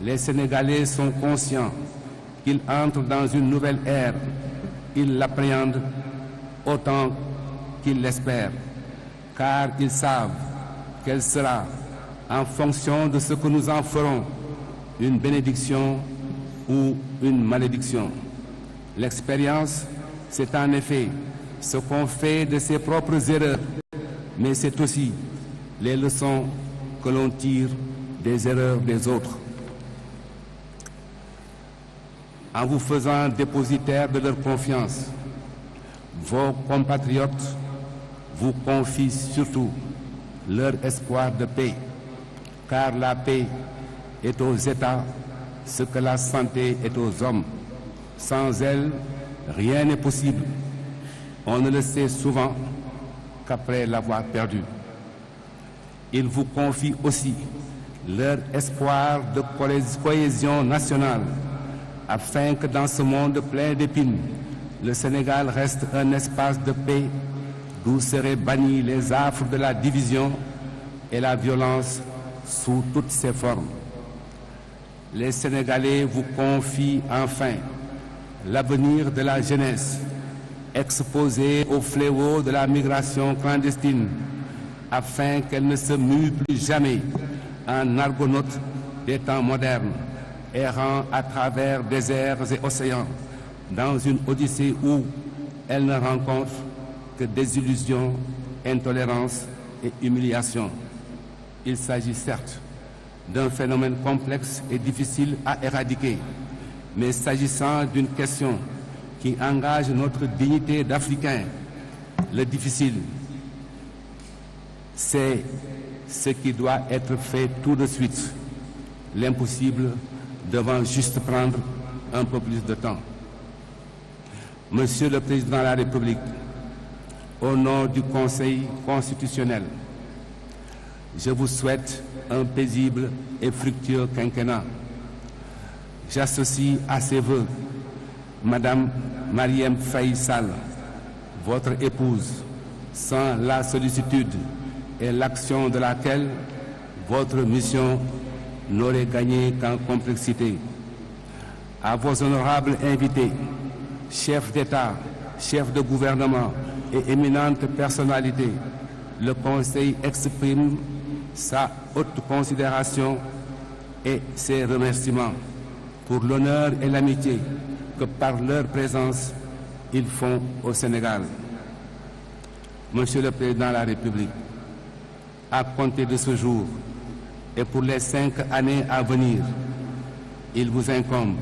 Les Sénégalais sont conscients qu'ils entrent dans une nouvelle ère. Ils l'appréhendent autant qu'ils l'espèrent, car ils savent qu'elle sera, en fonction de ce que nous en ferons, une bénédiction ou une malédiction. L'expérience, c'est en effet ce qu'on fait de ses propres erreurs, mais c'est aussi les leçons que l'on tire des erreurs des autres. En vous faisant dépositaire de leur confiance, vos compatriotes vous confient surtout leur espoir de paix, car la paix est aux États ce que la santé est aux hommes. Sans elle, rien n'est possible. On ne le sait souvent qu'après l'avoir perdu. Ils vous confient aussi leur espoir de cohésion nationale, afin que dans ce monde plein d'épines, le Sénégal reste un espace de paix d'où seraient bannis les affres de la division et la violence sous toutes ses formes. Les Sénégalais vous confient enfin l'avenir de la jeunesse, exposée au fléau de la migration clandestine, afin qu'elle ne se mue plus jamais en argonaute des temps modernes, errant à travers déserts et océans, dans une odyssée où elle ne rencontre que désillusion, intolérance et humiliation. Il s'agit certes d'un phénomène complexe et difficile à éradiquer, mais s'agissant d'une question qui engage notre dignité d'Africains, le difficile, c'est ce qui doit être fait tout de suite. L'impossible devant juste prendre un peu plus de temps. Monsieur le Président de la République, au nom du Conseil constitutionnel, je vous souhaite un paisible et fructueux quinquennat. J'associe à ces vœux Madame Marième Faye Sall, votre épouse, sans la sollicitude et l'action de laquelle votre mission n'aurait gagné qu'en complexité. À vos honorables invités, chefs d'État, chefs de gouvernement et éminentes personnalités, le Conseil exprime sa haute considération et ses remerciements pour l'honneur et l'amitié que par leur présence ils font au Sénégal. Monsieur le Président de la République, à compter de ce jour et pour les 5 années à venir, il vous incombe,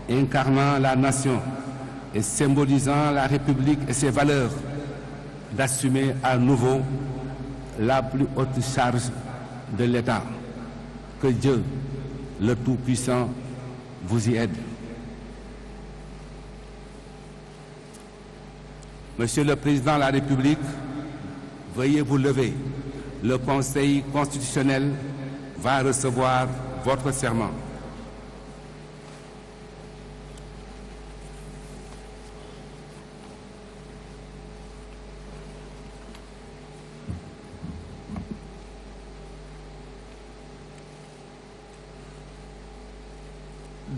incarnant la nation et symbolisant la République et ses valeurs, d'assumer à nouveau la plus haute charge de l'État. Que Dieu, le Tout-Puissant, vous y aide. Monsieur le Président de la République, veuillez vous lever. Le Conseil constitutionnel va recevoir votre serment.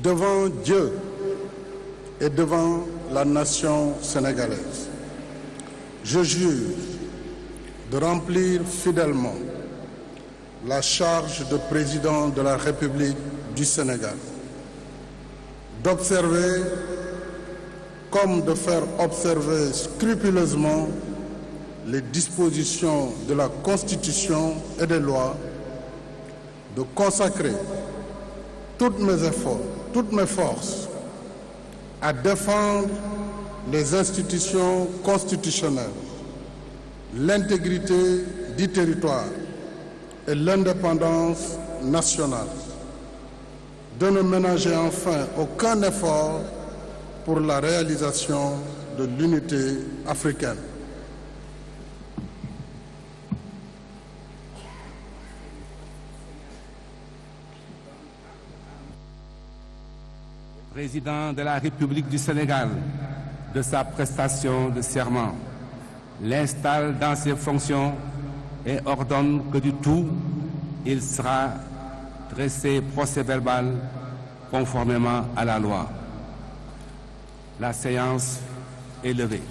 Devant Dieu et devant la nation sénégalaise, je jure de remplir fidèlement la charge de président de la République du Sénégal, d'observer comme de faire observer scrupuleusement les dispositions de la Constitution et des lois, de consacrer tous mes efforts, toutes mes forces à défendre les institutions constitutionnelles, l'intégrité du territoire et l'indépendance nationale, de ne ménager enfin aucun effort pour la réalisation de l'unité africaine. Président de la République du Sénégal, de sa prestation de serment, l'installe dans ses fonctions et ordonne que du tout, il sera dressé procès-verbal conformément à la loi. La séance est levée.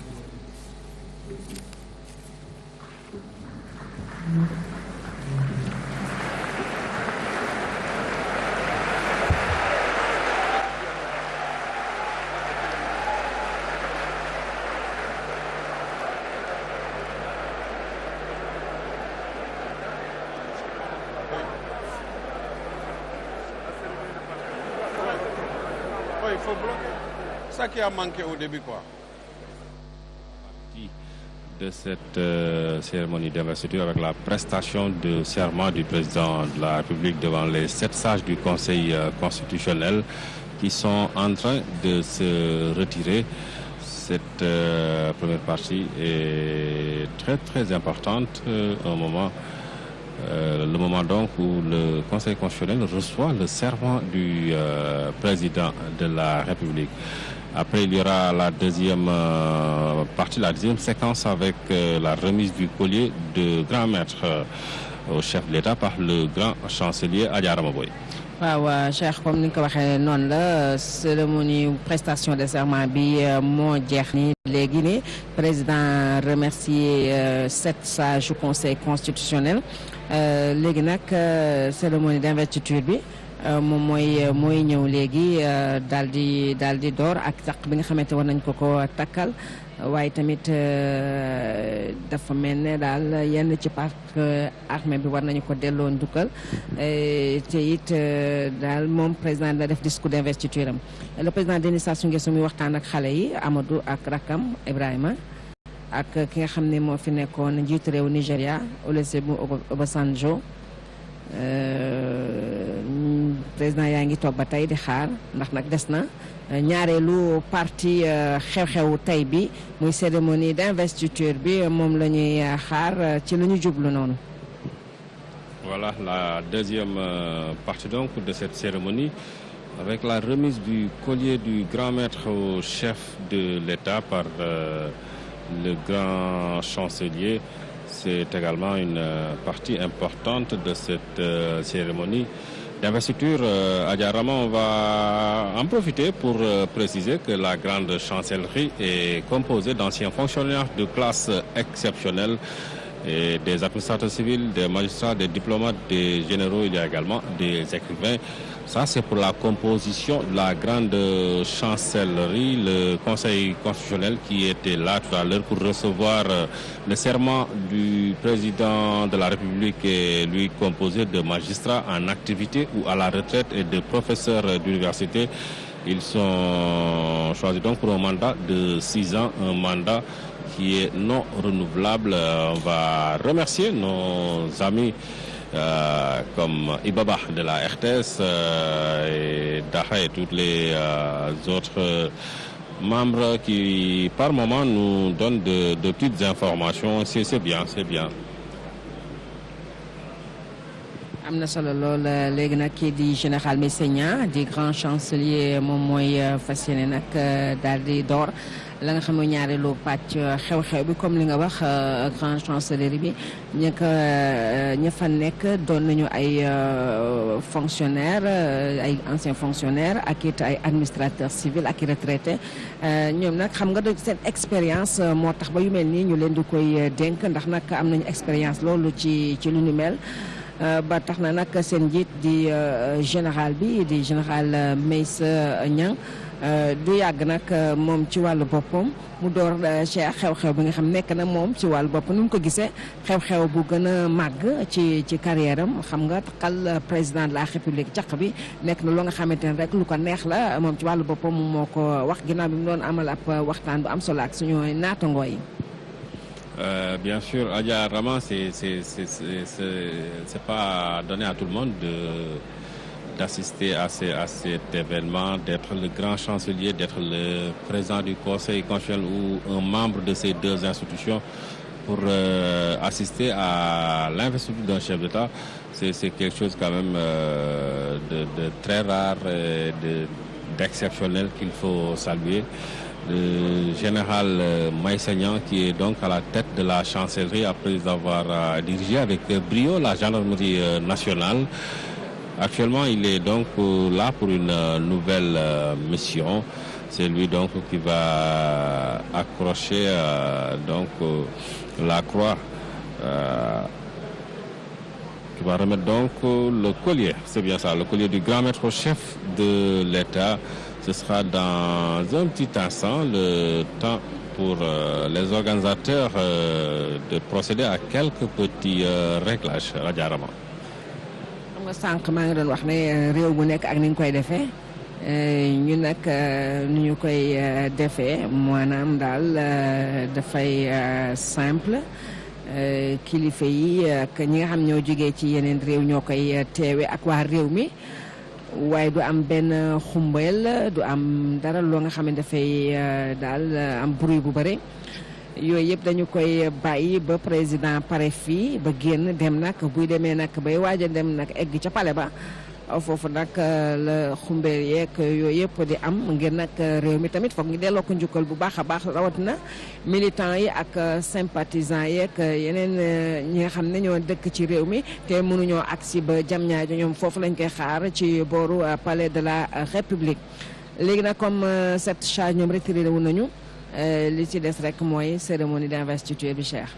Il faut bloquer. Ça qui a manqué au début, quoi. De cette cérémonie d'investiture avec la prestation de serment du président de la République devant les 7 sages du Conseil constitutionnel qui sont en train de se retirer. Cette première partie est très très importante, le moment donc où le Conseil constitutionnel reçoit le serment du président de la République. Après, il y aura la deuxième partie, la deuxième séquence avec la remise du collier de grand maître au chef de l'État par le grand chancelier Adjara Boye. waaw Cheikh comme ni nga ko waxee noonu la cérémonie prestation de serment bi moo jeex ni léegi ni président remercier 7 sages du Conseil constitutionnel léegi nag cérémonie d'investiture bi moom mooy ñëw léegi daal di door ak saq bi nga xamante war nañ ko takkal waaye tamit dafa mel ne daal yenn ci parc armée bi war nañu ko delloo ndukkal te it daal moom président la def discours d'investiture am le président Denis Sassou Nguesso muy waxtaan ak xale yi Amadou ak rakam Ibrahima ak ki nga xam ne moo fi nekkoon njiitu réew Nigéria Olusegun Obasanjo président yaa ngi toog ba tey di xaar ndax nag des na ñaareelu parti xew-xewu tey bi muy cérémonie d'investiture bi moom la ñuy xaar ci lu ñu jublu noonu. Voilà la deuxième partie donc de cette cérémonie avec la remise du collier du grand maître au chef de l'État par le grand chancelier. C'est également une partie importante de cette cérémonie d'investiture. Adja Rama, on va en profiter pour préciser que la grande chancellerie est composée d'anciens fonctionnaires de classe exceptionnelle et des administrateurs civils, des magistrats, des diplomates, des généraux. Il y a également des écrivains. Ça, c'est pour la composition de la grande chancellerie, le Conseil constitutionnel qui était là tout à l'heure pour recevoir le serment du président de la République et lui composé de magistrats en activité ou à la retraite et de professeurs d'université. Ils sont choisis donc pour un mandat de 6 ans, un mandat qui est non renouvelable. On va remercier nos amis comme Ibaba de la RTS et Daha et tous les autres membres qui par moment nous donnent de petites informations. C'est bien, c'est bien. am na solo lool léegi nag kii di général Messegna di grand chancelier moom mooy fas yéene nag daal di door la nga xam ne ñaareelu pàcc xew-xew bi comme li nga wax grand chancellerie bi ña fa nekk doon nañu ay fonctionnaires ay anciens fonctionnaires ak it ay administrateurs civils ak i retraités ñoom nag xam nga seen expérience moo tax ba yu mel nii ñu leen di koy dénk ndax nag am nañu expérience loolu ci lu ñu mel. ba tax na nag seen njiit di général bi di général Meissa Niang du yàgg nag moom ci wàllu boppam mu door ci xew-xew bi nga xam nekk na moom ci wàllu bopp nu mu ko gisee xew-xew bu gën a màgg ci carrière am xam nga taxal président de la république caq bi nekk na loo nga xamante ne rek lu ko neex la moom ci wàllu boppam moo ko wax ginnaaw bi mu doon amal ab waxtaan bu am solo ak suñu naatangoo yi. Bien sûr, Adja Rama, c'est pas donné à tout le monde d'assister à cet événement, d'être le grand chancelier, d'être le président du Conseil constitutionnel ou un membre de ces deux institutions pour assister à l'investiture d'un chef d'État. C'est quelque chose quand même de très rare, d'exceptionnel qu'il faut saluer. Le général Meissa Niang qui est donc à la tête de la chancellerie après avoir dirigé avec brio la gendarmerie nationale. Actuellement, il est donc là pour une nouvelle mission. C'est lui donc qui va accrocher donc la croix, qui va remettre donc le collier. C'est bien ça, le collier du grand maître chef de l'État. Ce sera dans un petit instant le temps pour les organisateurs de procéder à quelques petits réglages. Adja Rama. xam nga sànq maa ngi doon wax ne réew bu nekk ak ni ñu koy defee ñu nag nu ñu koy defee maanaam daal dafay simple kilifa yi ak ñi nga xam ñoo jógee ci yeneen réew ñoo koy teewe ak waa réew mi. waaye du am benn xumbeel du am dara loo nga xam ne dafay daal am bruit bu bëri yooyu yëpp dañu koy bàyyi ba président pare fii ba génn dem nag buy demee nag bay waaj a dem nag egg ca pale ba foofu nag la xumbeel yeeg yooyu yëpp di am ngir nag réew mi tamit foog ñu delloo ko njukkal bu baax a baax rawatina militants yi ak sympathisants yeeg yeneen ñi nga xam ne ñoo dëkk ci réew mi te mënuñoo agsi ba Diamniadio ñoom foofu lañ koy xaar ci booru palais de la République. léegi nag comme cette charge ñoom retiré wu nañu li ci des rek mooy cérémonie d'investiture bi Cheikh.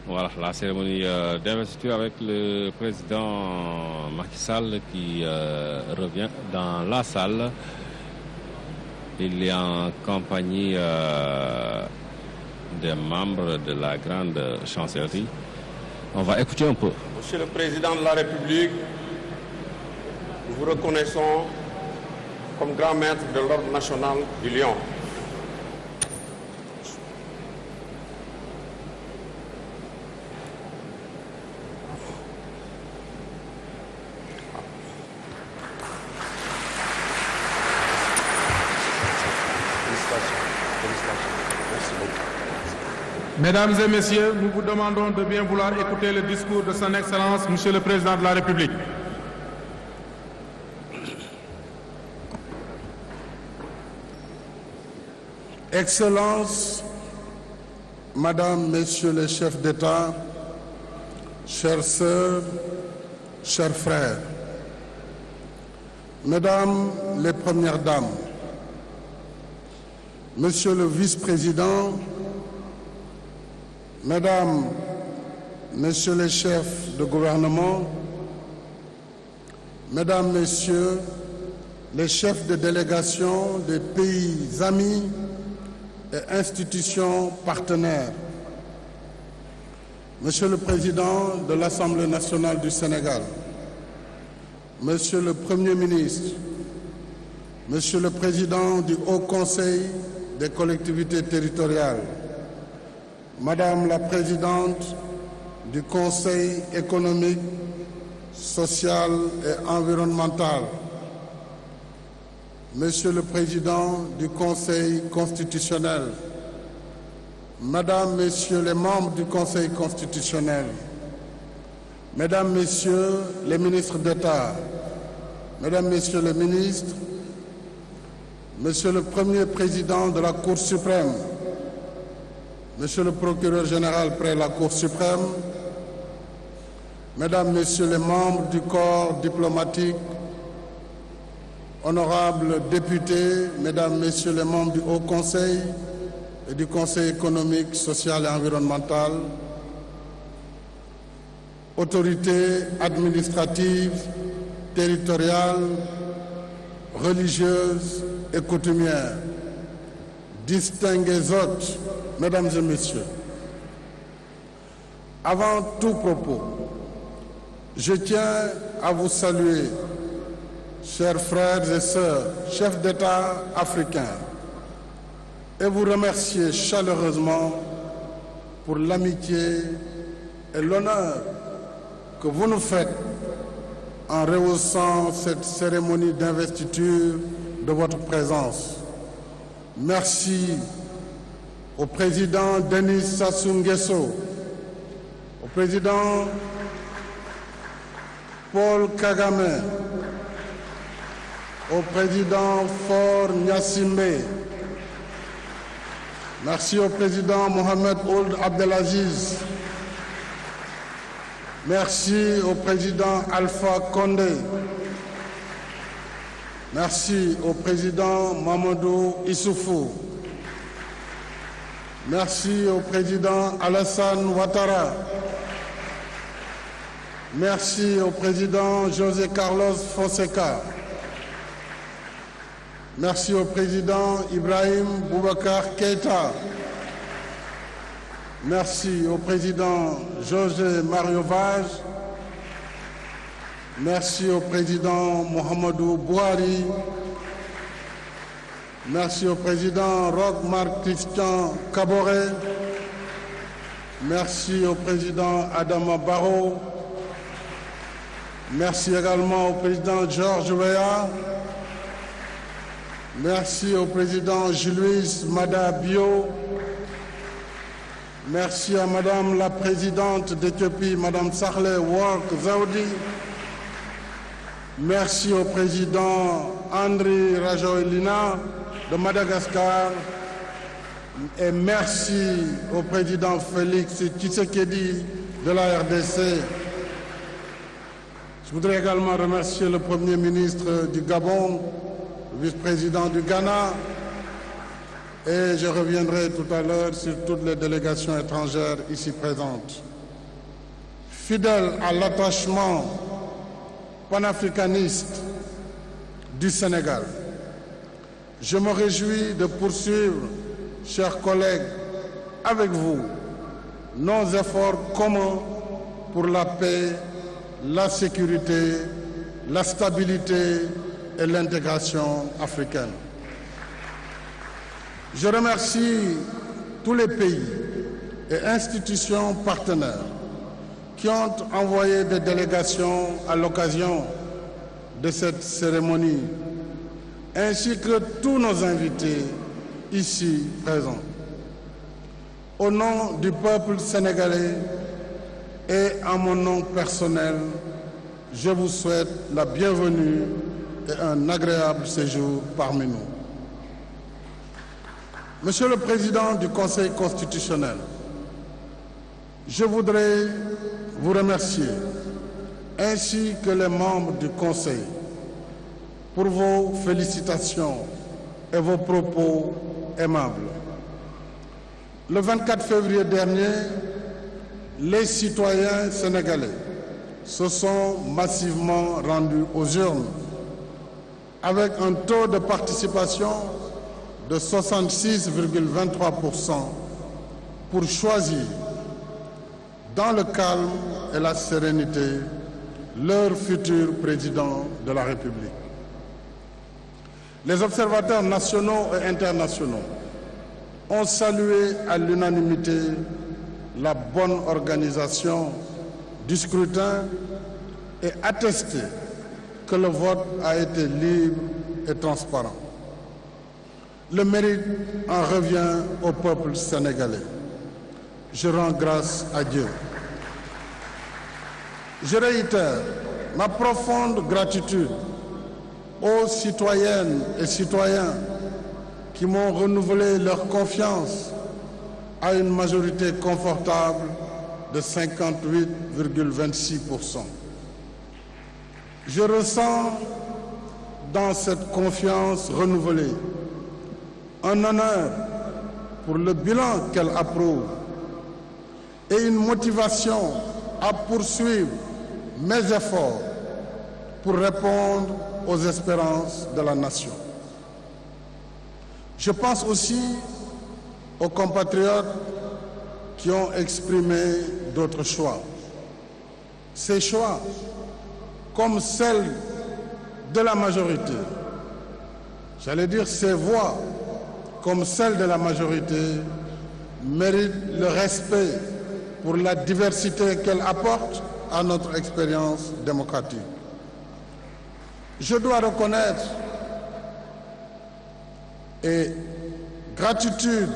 Voilà, la cérémonie d'investiture avec le président Macky Sall qui revient dans la salle. Il est en compagnie des membres de la grande chancellerie. On va écouter un peu. Monsieur le Président de la République, nous vous reconnaissons comme grand maître de l'Ordre national du Lion. Mesdames et Messieurs, nous vous demandons de bien vouloir écouter le discours de Son Excellence, Monsieur le Président de la République. Excellences, Madame, Messieurs les chefs d'État, chères sœurs, chers frères, Mesdames les Premières Dames, Monsieur le Vice-président, Mesdames, Messieurs les chefs de gouvernement, Mesdames, Messieurs les chefs de délégation des pays amis et institutions partenaires, Monsieur le Président de l'Assemblée nationale du Sénégal, Monsieur le Premier ministre, Monsieur le Président du Haut Conseil des collectivités territoriales, Madame la Présidente du Conseil économique, social et environnemental, Monsieur le Président du Conseil constitutionnel, Madame, Messieurs les membres du Conseil constitutionnel, Mesdames, Messieurs les ministres d'État, Mesdames, Messieurs les ministres, Monsieur le Premier Président de la Cour suprême, Monsieur le Procureur général près la Cour suprême, Mesdames, Messieurs les membres du corps diplomatique, honorables députés, Mesdames, Messieurs les membres du Haut Conseil et du Conseil économique, social et environnemental, autorités administratives, territoriales, religieuses et coutumières, distingués hôtes, Mesdames et Messieurs, avant tout propos, je tiens à vous saluer, chers frères et sœurs, chefs d'État africains, et vous remercier chaleureusement pour l'amitié et l'honneur que vous nous faites en rehaussant cette cérémonie d'investiture de votre présence. Merci au président Denis Sassou Nguesso, au président Paul Kagame, au président Faure Gnassingbé, merci au président Mohamed Ould Abdelaziz, merci au président Alpha Condé, merci au président Mamadou Issoufou, merci au président Alassane Ouattara, merci au président José Carlos Fonseca, merci au président Ibrahim Boubacar Keïta, merci au président José Mario Vaz, merci au président Mohamedou Bouhari, merci au président Roch Marc Christian Kaboré, merci au président Adama Barrow, merci également au président Georges Weah, merci au président Julius Mada Bio, merci à Madame la Présidente d'Éthiopie, Madame Sahle Work Zaoudi, merci au président Andry Rajoelina de Madagascar et merci au président Félix Tshisekedi de la RDC. Je voudrais également remercier le Premier ministre du Gabon, le vice-président du Ghana, et je reviendrai tout à l'heure sur toutes les délégations étrangères ici présentes. Fidèle à l'attachement panafricaniste du Sénégal, je me réjouis de poursuivre, chers collègues, avec vous, nos efforts communs pour la paix, la sécurité, la stabilité et l'intégration africaine. Je remercie tous les pays et institutions partenaires qui ont envoyé des délégations à l'occasion de cette cérémonie, ainsi que tous nos invités ici présents. Au nom du peuple sénégalais et en mon nom personnel, je vous souhaite la bienvenue et un agréable séjour parmi nous. Monsieur le Président du Conseil constitutionnel, je voudrais vous remercier, ainsi que les membres du Conseil, pour vos félicitations et vos propos aimables. Le 24 février dernier, les citoyens sénégalais se sont massivement rendus aux urnes avec un taux de participation de 66,23% pour choisir, dans le calme et la sérénité, leur futur président de la République. Les observateurs nationaux et internationaux ont salué à l'unanimité la bonne organisation du scrutin et attesté que le vote a été libre et transparent. Le mérite en revient au peuple sénégalais. Je rends grâce à Dieu. Je réitère ma profonde gratitude aux citoyennes et citoyens qui m'ont renouvelé leur confiance à une majorité confortable de 58,26%. Je ressens dans cette confiance renouvelée un honneur pour le bilan qu'elle approuve et une motivation à poursuivre mes efforts pour répondre aux espérances de la nation. Je pense aussi aux compatriotes qui ont exprimé d'autres choix. Ces choix, comme celles de la majorité, j'allais dire ces voix, comme celles de la majorité, méritent le respect pour la diversité qu'elle apporte à notre expérience démocratique. Je dois reconnaître et gratitude,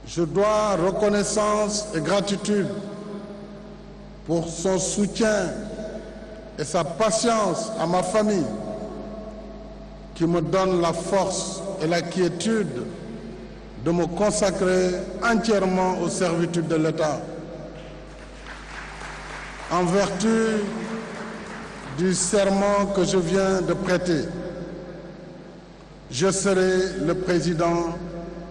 je dois reconnaissance et gratitude pour son soutien et sa patience à ma famille qui me donne la force et la quiétude de me consacrer entièrement aux servitudes de l'État en vertu du serment que je viens de prêter. Je serai le président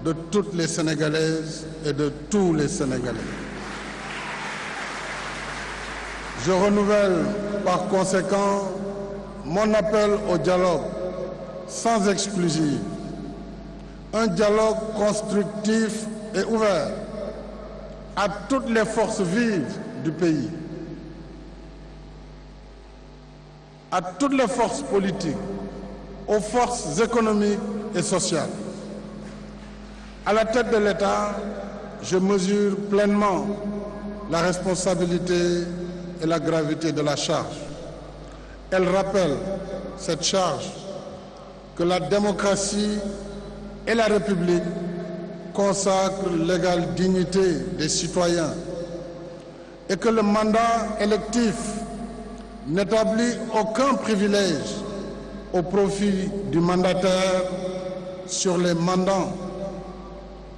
de toutes les Sénégalaises et de tous les Sénégalais. Je renouvelle par conséquent mon appel au dialogue sans exclusive, un dialogue constructif et ouvert à toutes les forces vives du pays, à toutes les forces politiques, aux forces économiques et sociales. À la tête de l'État, je mesure pleinement la responsabilité et la gravité de la charge. Elle rappelle, cette charge, que la démocratie et la République consacrent l'égale dignité des citoyens et que le mandat électif n'établit aucun privilège au profit du mandataire sur les mandants,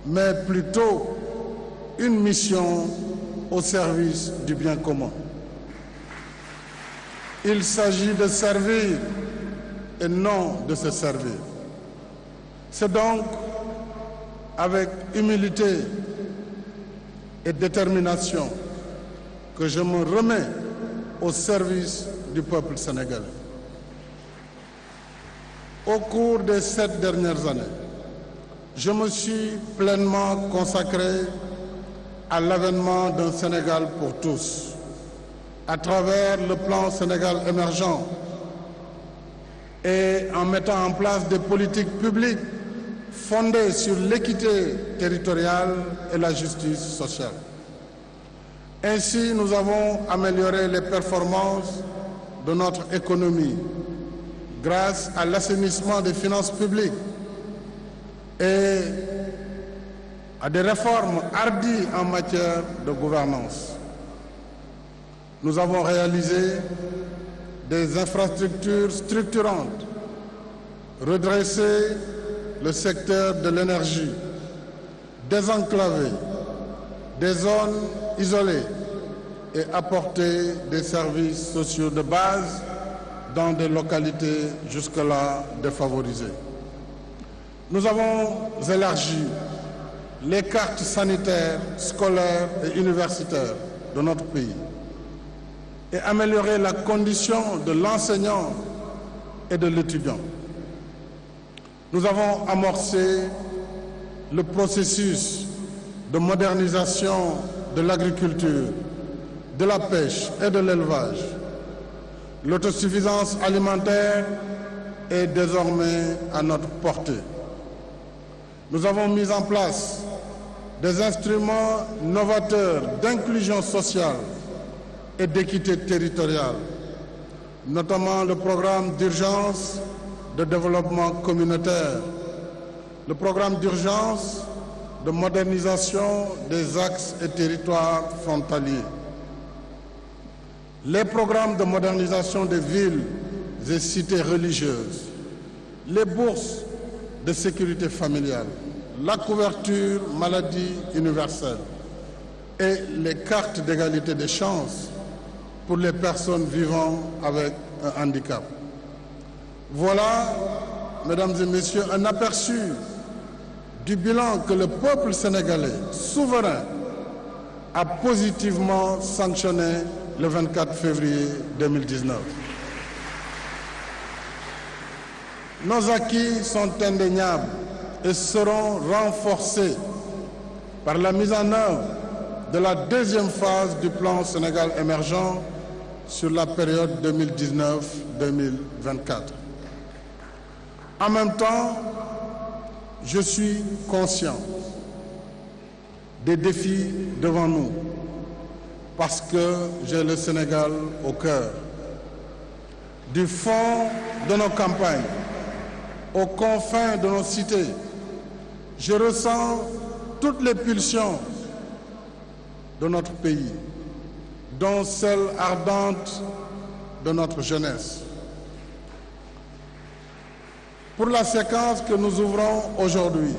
mais plutôt une mission au service du bien commun. Il s'agit de servir et non de se servir. C'est donc avec humilité et détermination que je me remets au service du peuple sénégalais. Au cours des 7 dernières années, je me suis pleinement consacré à l'avènement d'un Sénégal pour tous, à travers le plan Sénégal émergent et en mettant en place des politiques publiques fondées sur l'équité territoriale et la justice sociale. Ainsi, nous avons amélioré les performances de notre économie grâce à l'assainissement des finances publiques et à des réformes hardies en matière de gouvernance. Nous avons réalisé des infrastructures structurantes, redressé le secteur de l'énergie, désenclavé des zones isolées et apporté des services sociaux de base dans des localités jusque-là défavorisées. Nous avons élargi les cartes sanitaires, scolaires et universitaires de notre pays et amélioré la condition de l'enseignant et de l'étudiant. Nous avons amorcé le processus de modernisation de l'agriculture, de la pêche et de l'élevage. L'autosuffisance alimentaire est désormais à notre portée. Nous avons mis en place des instruments novateurs d'inclusion sociale et d'équité territoriale, notamment le programme d'urgence de développement communautaire, le programme d'urgence de modernisation des axes et territoires frontaliers, les programmes de modernisation des villes et cités religieuses, les bourses de sécurité familiale, la couverture maladie universelle et les cartes d'égalité des chances pour les personnes vivant avec un handicap. Voilà, mesdames et messieurs, un aperçu du bilan que le peuple sénégalais, souverain, a positivement sanctionné le 24 février 2019. Nos acquis sont indéniables et seront renforcés par la mise en œuvre de la deuxième phase du plan Sénégal émergent sur la période 2019-2024. En même temps, je suis conscient des défis devant nous parce que j'ai le Sénégal au cœur. Du fond de nos campagnes, aux confins de nos cités, je ressens toutes les pulsions de notre pays, dont celle ardente de notre jeunesse. Pour la séquence que nous ouvrons aujourd'hui,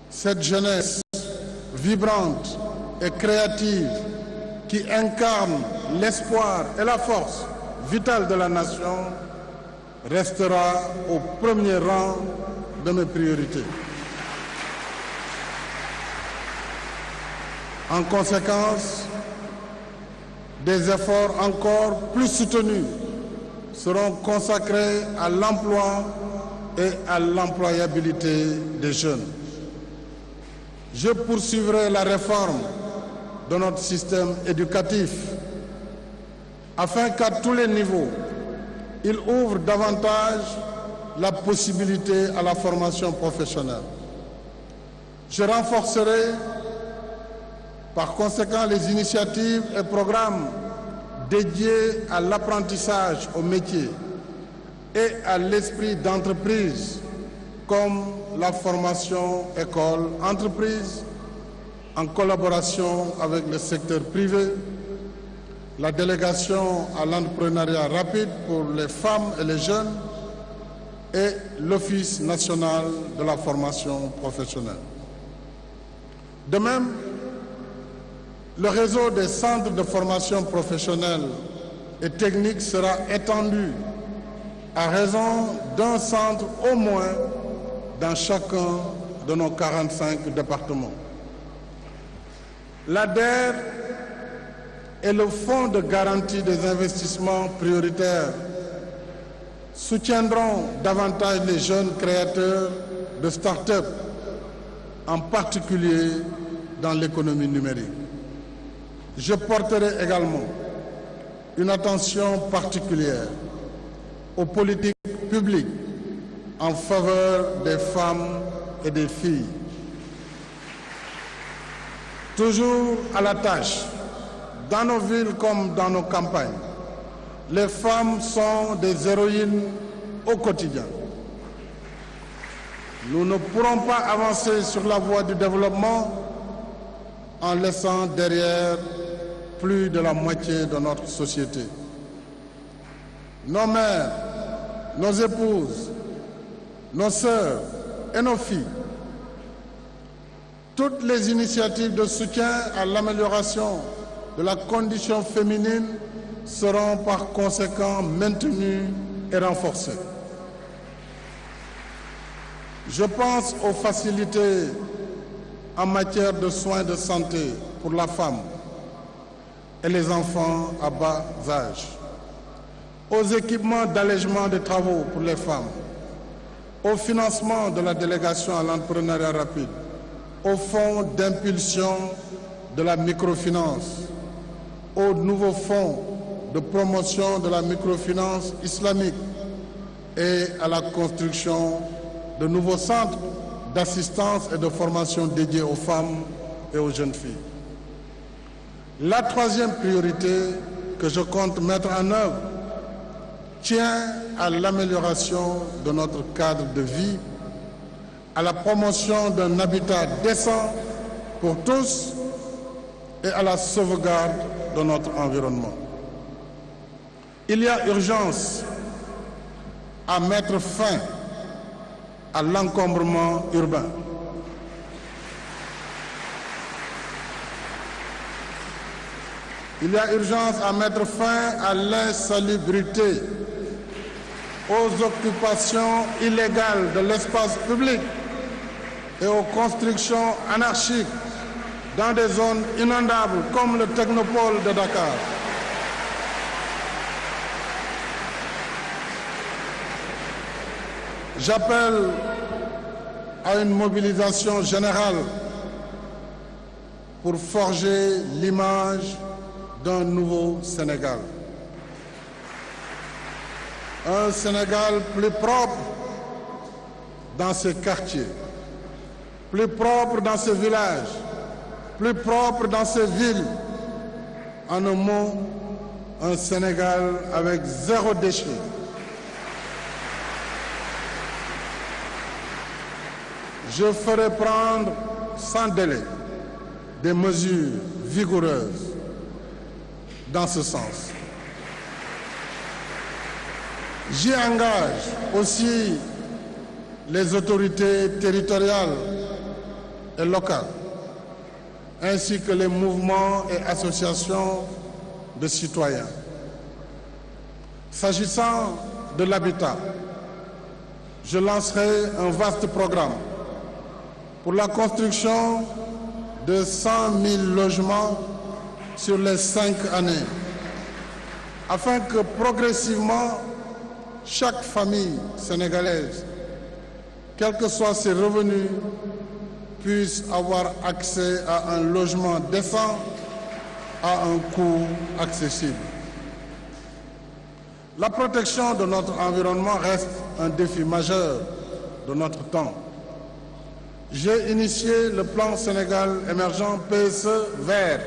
cette jeunesse vibrante et créative qui incarne l'espoir et la force vitale de la nation restera au premier rang de mes priorités. En conséquence, des efforts encore plus soutenus seront consacrés à l'emploi et à l'employabilité des jeunes. Je poursuivrai la réforme de notre système éducatif afin qu'à tous les niveaux, il ouvre davantage la possibilité à la formation professionnelle. Je renforcerai par conséquent les initiatives et programmes dédiés à l'apprentissage au métier et à l'esprit d'entreprise, comme la formation école-entreprise, en collaboration avec le secteur privé, la délégation à l'entrepreneuriat rapide pour les femmes et les jeunes et l'Office national de la formation professionnelle. De même, le réseau des centres de formation professionnelle et technique sera étendu à raison d'un centre au moins dans chacun de nos 45 départements. L'ADER et le Fonds de garantie des investissements prioritaires soutiendront davantage les jeunes créateurs de start-up, en particulier dans l'économie numérique. Je porterai également une attention particulière aux politiques publiques en faveur des femmes et des filles. Toujours à la tâche, dans nos villes comme dans nos campagnes, les femmes sont des héroïnes au quotidien. Nous ne pourrons pas avancer sur la voie du développement en laissant derrière plus de la moitié de notre société. Nos mères, nos épouses, nos sœurs et nos filles. Toutes les initiatives de soutien à l'amélioration de la condition féminine seront par conséquent maintenues et renforcées. Je pense aux facilités en matière de soins de santé pour la femme et les enfants à bas âge, aux équipements d'allègement des travaux pour les femmes, au financement de la délégation à l'entrepreneuriat rapide, au fonds d'impulsion de la microfinance, au nouveau fonds de promotion de la microfinance islamique et à la construction de nouveaux centres d'assistance et de formation dédiés aux femmes et aux jeunes filles. La troisième priorité que je compte mettre en œuvre tient à l'amélioration de notre cadre de vie, à la promotion d'un habitat décent pour tous et à la sauvegarde de notre environnement. Il y a urgence à mettre fin à l'encombrement urbain. Il y a urgence à mettre fin à l'insalubrité, aux occupations illégales de l'espace public et aux constructions anarchiques dans des zones inondables comme le technopole de Dakar. J'appelle à une mobilisation générale pour forger l'image d'un nouveau Sénégal. Un Sénégal plus propre dans ses quartiers, plus propre dans ses villages, plus propre dans ses villes. En un mot, un Sénégal avec zéro déchet. Je ferai prendre sans délai des mesures vigoureuses dans ce sens. J'y engage aussi les autorités territoriales et locales, ainsi que les mouvements et associations de citoyens. S'agissant de l'habitat, je lancerai un vaste programme pour la construction de 100 000 logements sur les 5 années, afin que progressivement, chaque famille sénégalaise, quels que soient ses revenus, puisse avoir accès à un logement décent à un coût accessible. La protection de notre environnement reste un défi majeur de notre temps. J'ai initié le plan Sénégal émergent PSE vert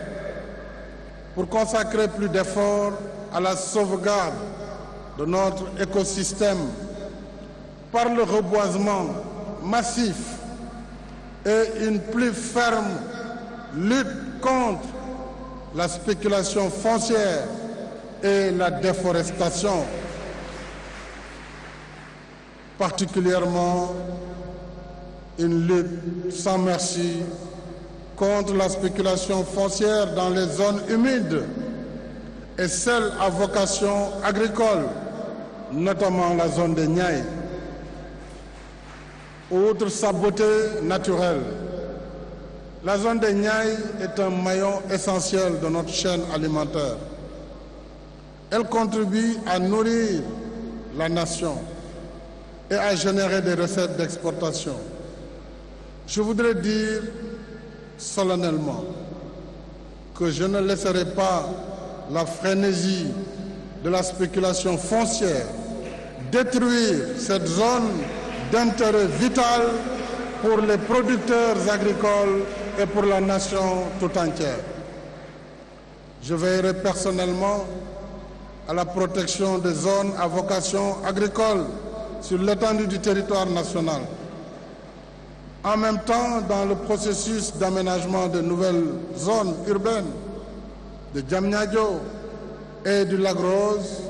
pour consacrer plus d'efforts à la sauvegarde de notre écosystème par le reboisement massif et une plus ferme lutte contre la spéculation foncière et la déforestation, particulièrement une lutte sans merci contre la spéculation foncière dans les zones humides et celles à vocation agricole, notamment la zone des Niayes. Outre sa beauté naturelle, la zone des Niayes est un maillon essentiel de notre chaîne alimentaire. Elle contribue à nourrir la nation et à générer des recettes d'exportation. Je voudrais dire solennellement que je ne laisserai pas la frénésie de la spéculation foncière détruire cette zone d'intérêt vital pour les producteurs agricoles et pour la nation tout entière. Je veillerai personnellement à la protection des zones à vocation agricole sur l'étendue du territoire national. En même temps, dans le processus d'aménagement de nouvelles zones urbaines de Diamniadio et du Lac Rose,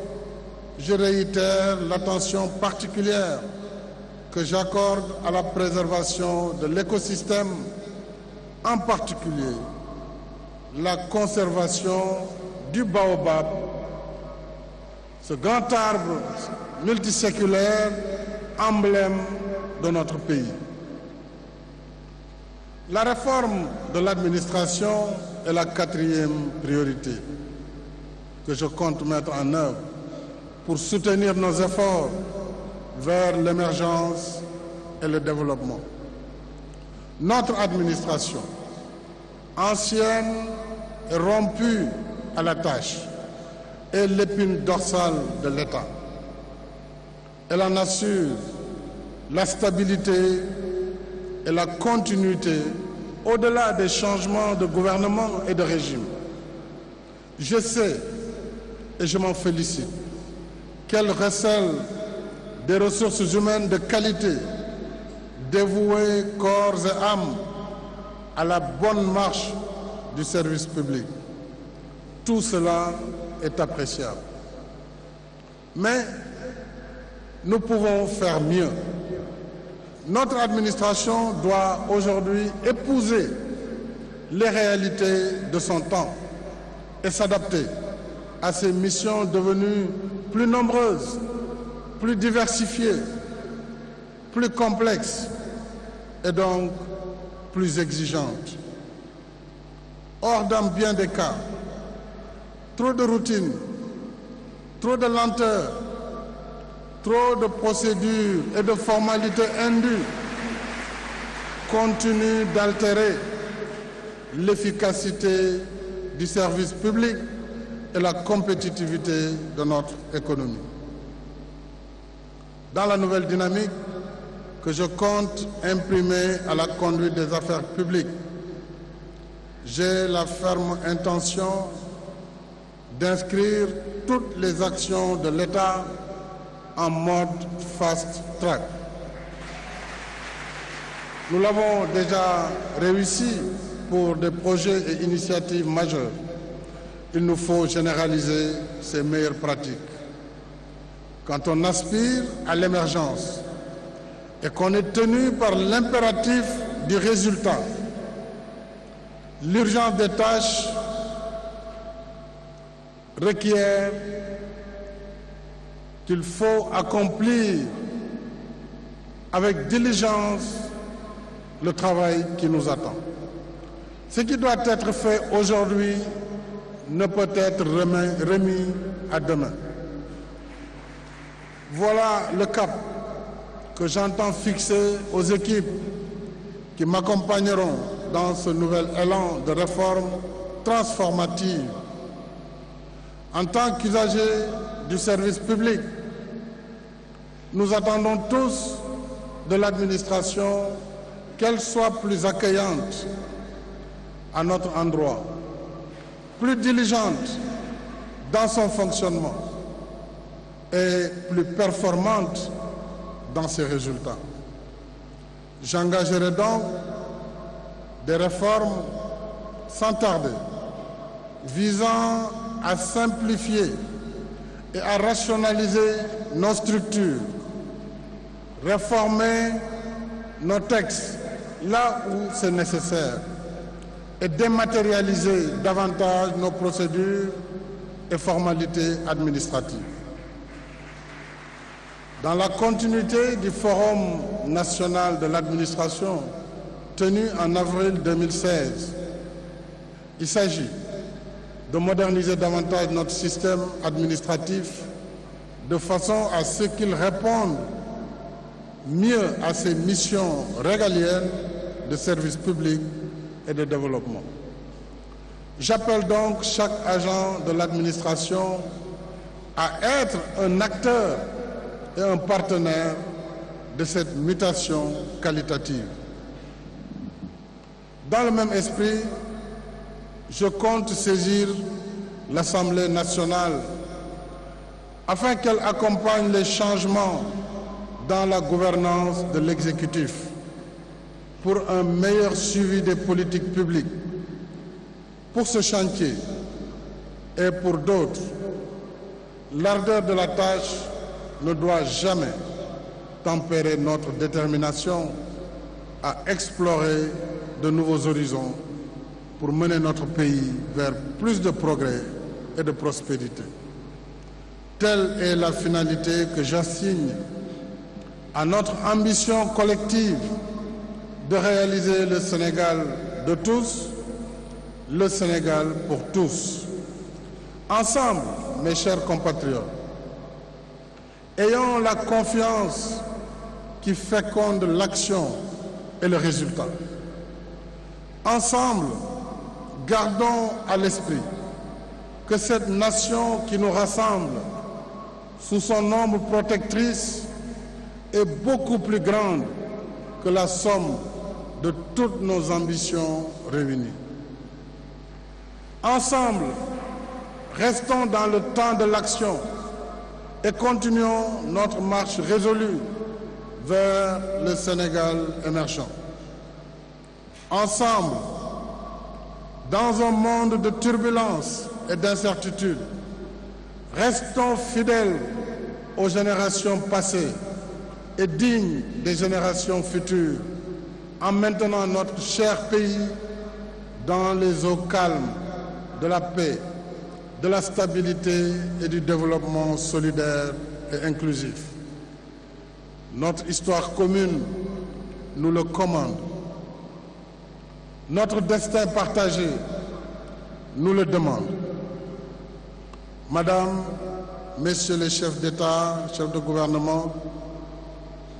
je réitère l'attention particulière que j'accorde à la préservation de l'écosystème, en particulier la conservation du baobab, ce grand arbre multiséculaire, emblème de notre pays. La réforme de l'administration est la 4e priorité que je compte mettre en œuvre pour soutenir nos efforts vers l'émergence et le développement. Notre administration, ancienne et rompue à la tâche, est l'épine dorsale de l'État. Elle en assure la stabilité et la continuité au-delà des changements de gouvernement et de régime. Je sais, et je m'en félicite, qu'elle recèle des ressources humaines de qualité, dévouées corps et âme à la bonne marche du service public. Tout cela est appréciable. Mais nous pouvons faire mieux. Notre administration doit aujourd'hui épouser les réalités de son temps et s'adapter à ces missions devenues plus nombreuses, plus diversifiées, plus complexes et donc plus exigeantes. Or, dans bien des cas, trop de routine, trop de lenteur, trop de procédures et de formalités indues continuent d'altérer l'efficacité du service public et la compétitivité de notre économie. Dans la nouvelle dynamique que je compte imprimer à la conduite des affaires publiques, j'ai la ferme intention d'inscrire toutes les actions de l'État en mode fast-track. Nous l'avons déjà réussi pour des projets et initiatives majeures. Il nous faut généraliser ces meilleures pratiques. Quand on aspire à l'émergence et qu'on est tenu par l'impératif du résultat, l'urgence des tâches requiert qu'il faut accomplir avec diligence le travail qui nous attend. Ce qui doit être fait aujourd'hui ne peut être remis à demain. Voilà le cap que j'entends fixer aux équipes qui m'accompagneront dans ce nouvel élan de réforme transformative. En tant qu'usagers du service public, nous attendons tous de l'administration qu'elle soit plus accueillante à notre endroit, plus diligente dans son fonctionnement et plus performante dans ses résultats. J'engagerai donc des réformes sans tarder, visant à simplifier et à rationaliser nos structures, réformer nos textes là où c'est nécessaire et dématérialiser davantage nos procédures et formalités administratives. Dans la continuité du Forum national de l'administration tenu en avril 2016, il s'agit de moderniser davantage notre système administratif de façon à ce qu'il réponde mieux à ses missions régaliennes de service public et de développement. J'appelle donc chaque agent de l'administration à être un acteur et un partenaire de cette mutation qualitative. Dans le même esprit, je compte saisir l'Assemblée nationale afin qu'elle accompagne les changements dans la gouvernance de l'exécutif. pour un meilleur suivi des politiques publiques. Pour ce chantier et pour d'autres, l'ardeur de la tâche ne doit jamais tempérer notre détermination à explorer de nouveaux horizons pour mener notre pays vers plus de progrès et de prospérité. Telle est la finalité que j'assigne à notre ambition collective de réaliser le Sénégal de tous, le Sénégal pour tous. Ensemble, mes chers compatriotes, ayons la confiance qui féconde l'action et le résultat. Ensemble, gardons à l'esprit que cette nation qui nous rassemble sous son ombre protectrice est beaucoup plus grande que la somme de toutes nos ambitions réunies. Ensemble, restons dans le temps de l'action et continuons notre marche résolue vers le Sénégal émergent. Ensemble, dans un monde de turbulences et d'incertitudes, restons fidèles aux générations passées et dignes des générations futures en maintenant notre cher pays dans les eaux calmes de la paix, de la stabilité et du développement solidaire et inclusif. Notre histoire commune nous le commande. Notre destin partagé nous le demande. Madame, Messieurs les chefs d'État, chefs de gouvernement,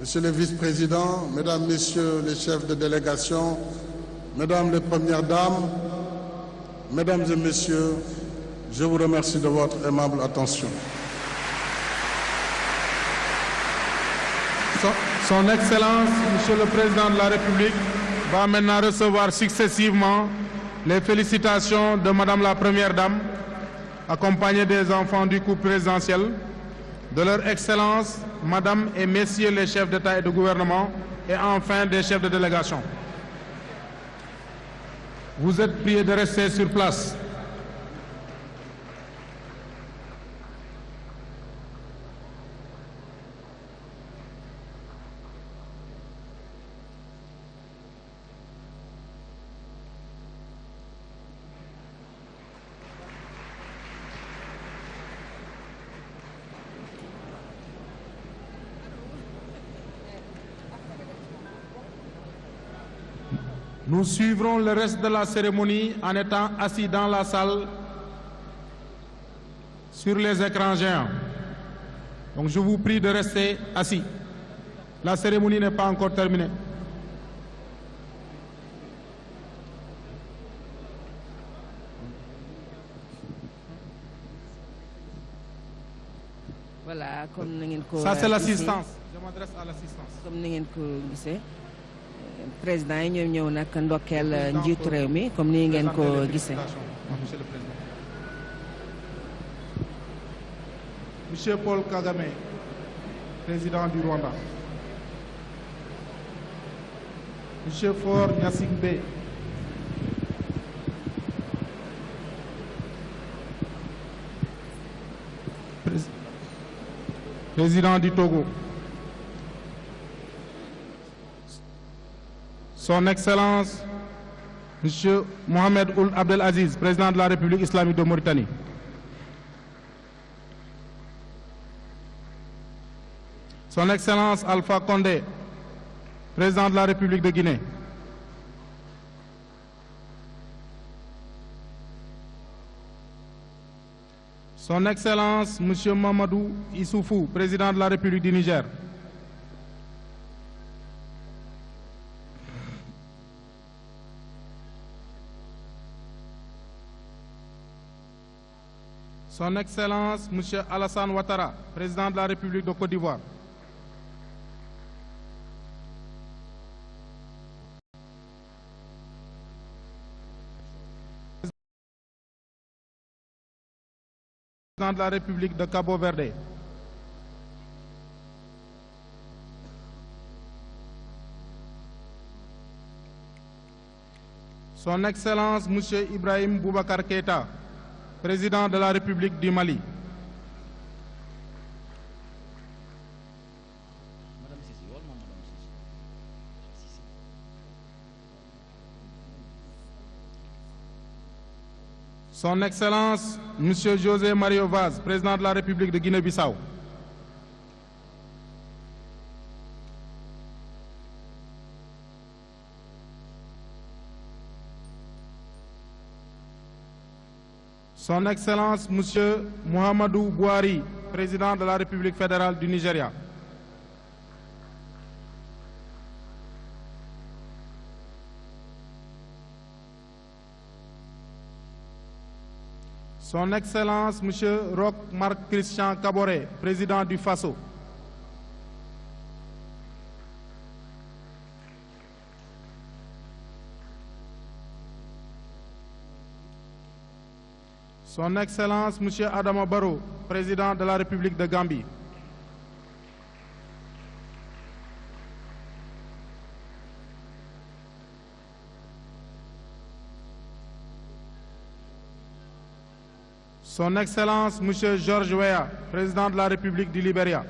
Messieurs les vice-présidents, Mesdames, Messieurs les chefs de délégation, Mesdames les premières dames, Mesdames et Messieurs, je vous remercie de votre aimable attention. Son Excellence, Monsieur le Président de la République, va maintenant recevoir successivement les félicitations de Madame la Première Dame, accompagnée des enfants du couple présidentiel, de leur Excellence, Madame et Messieurs les chefs d'État et de gouvernement, et enfin des chefs de délégation. Vous êtes priés de rester sur place. Nous suivrons le reste de la cérémonie en étant assis dans la salle sur les écrans géants. Donc je vous prie de rester assis. La cérémonie n'est pas encore terminée. Voilà, comme na ngeen ko Ça c'est l'assistance. Je m'adresse à l'assistance. comme na ngeen ko gisee président yi ñoom ñëw nag ndokkeel njiitu réew mi comme ni ngeen ko gisee. Monsieur le Président. Monsieur Paul Kagame, président du Rwanda. Monsieur Faure Gnassingbé. Président du Togo. Son Excellence, Monsieur Mohamed Ould Abdel Aziz, président de la République islamique de Mauritanie. Son Excellence Alpha Condé, président de la République de Guinée. Son Excellence Monsieur Mamadou Issoufou, président de la République du Niger. Son Excellence Monsieur Alassane Ouattara, président de la République de Côte d'Ivoire. Président de la République de Cabo Verde. Son Excellence Monsieur Ibrahim Boubacar Keïta, Président de la République du Mali. Son Excellence Monsieur José Mario Vaz, Président de la République de Guinée-Bissau. Son Excellence Monsieur Muhammadu Buhari, Président de la République fédérale du Nigeria. Son Excellence Monsieur Roch Marc Christian Kaboré, Président du Faso. Son Excellence Monsieur Adama Barrow, Président de la République de Gambie. Son Excellence Monsieur George Weah, Président de la République du Libéria.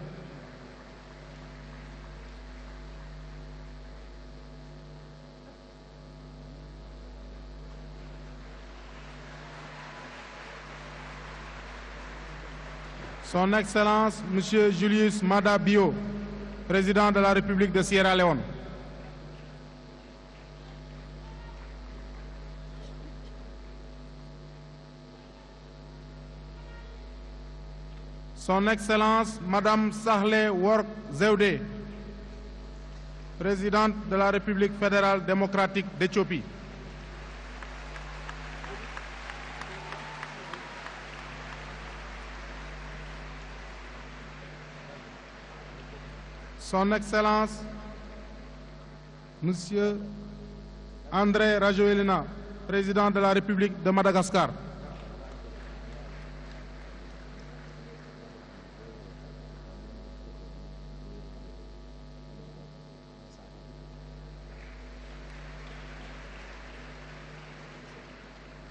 Son Excellence Monsieur Julius Maada Bio, Président de la République de Sierra Leone. Son Excellence Madame Sahle Work Zewde, Présidente de la République fédérale démocratique d'Éthiopie. Son Excellence Monsieur André Rajoelina, Président de la République de Madagascar.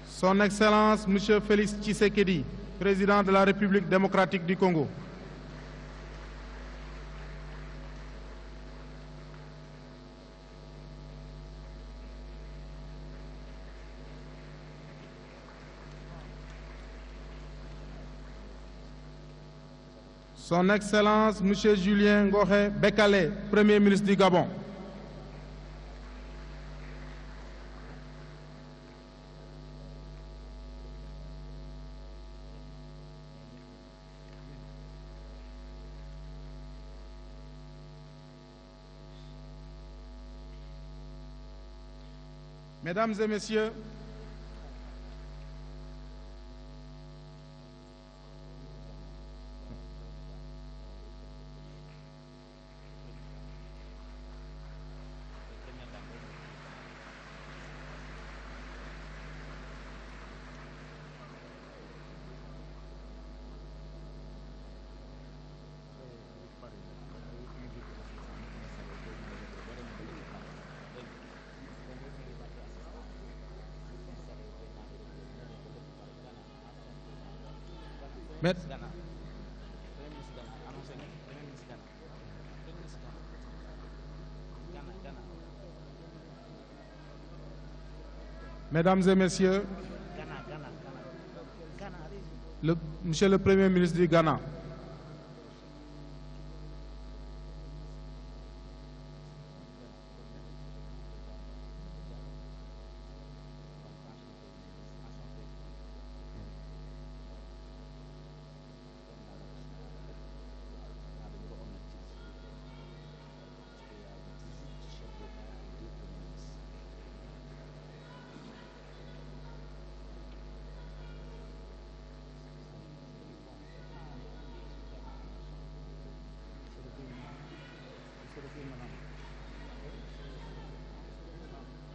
Son Excellence Monsieur Félix Tshisekedi, Président de la République démocratique du Congo. Son Excellence Monsieur Julien Ngoré Bekale, Premier ministre du Gabon. Mesdames et Messieurs, Mesdames et Messieurs, Monsieur le Premier ministre du Ghana,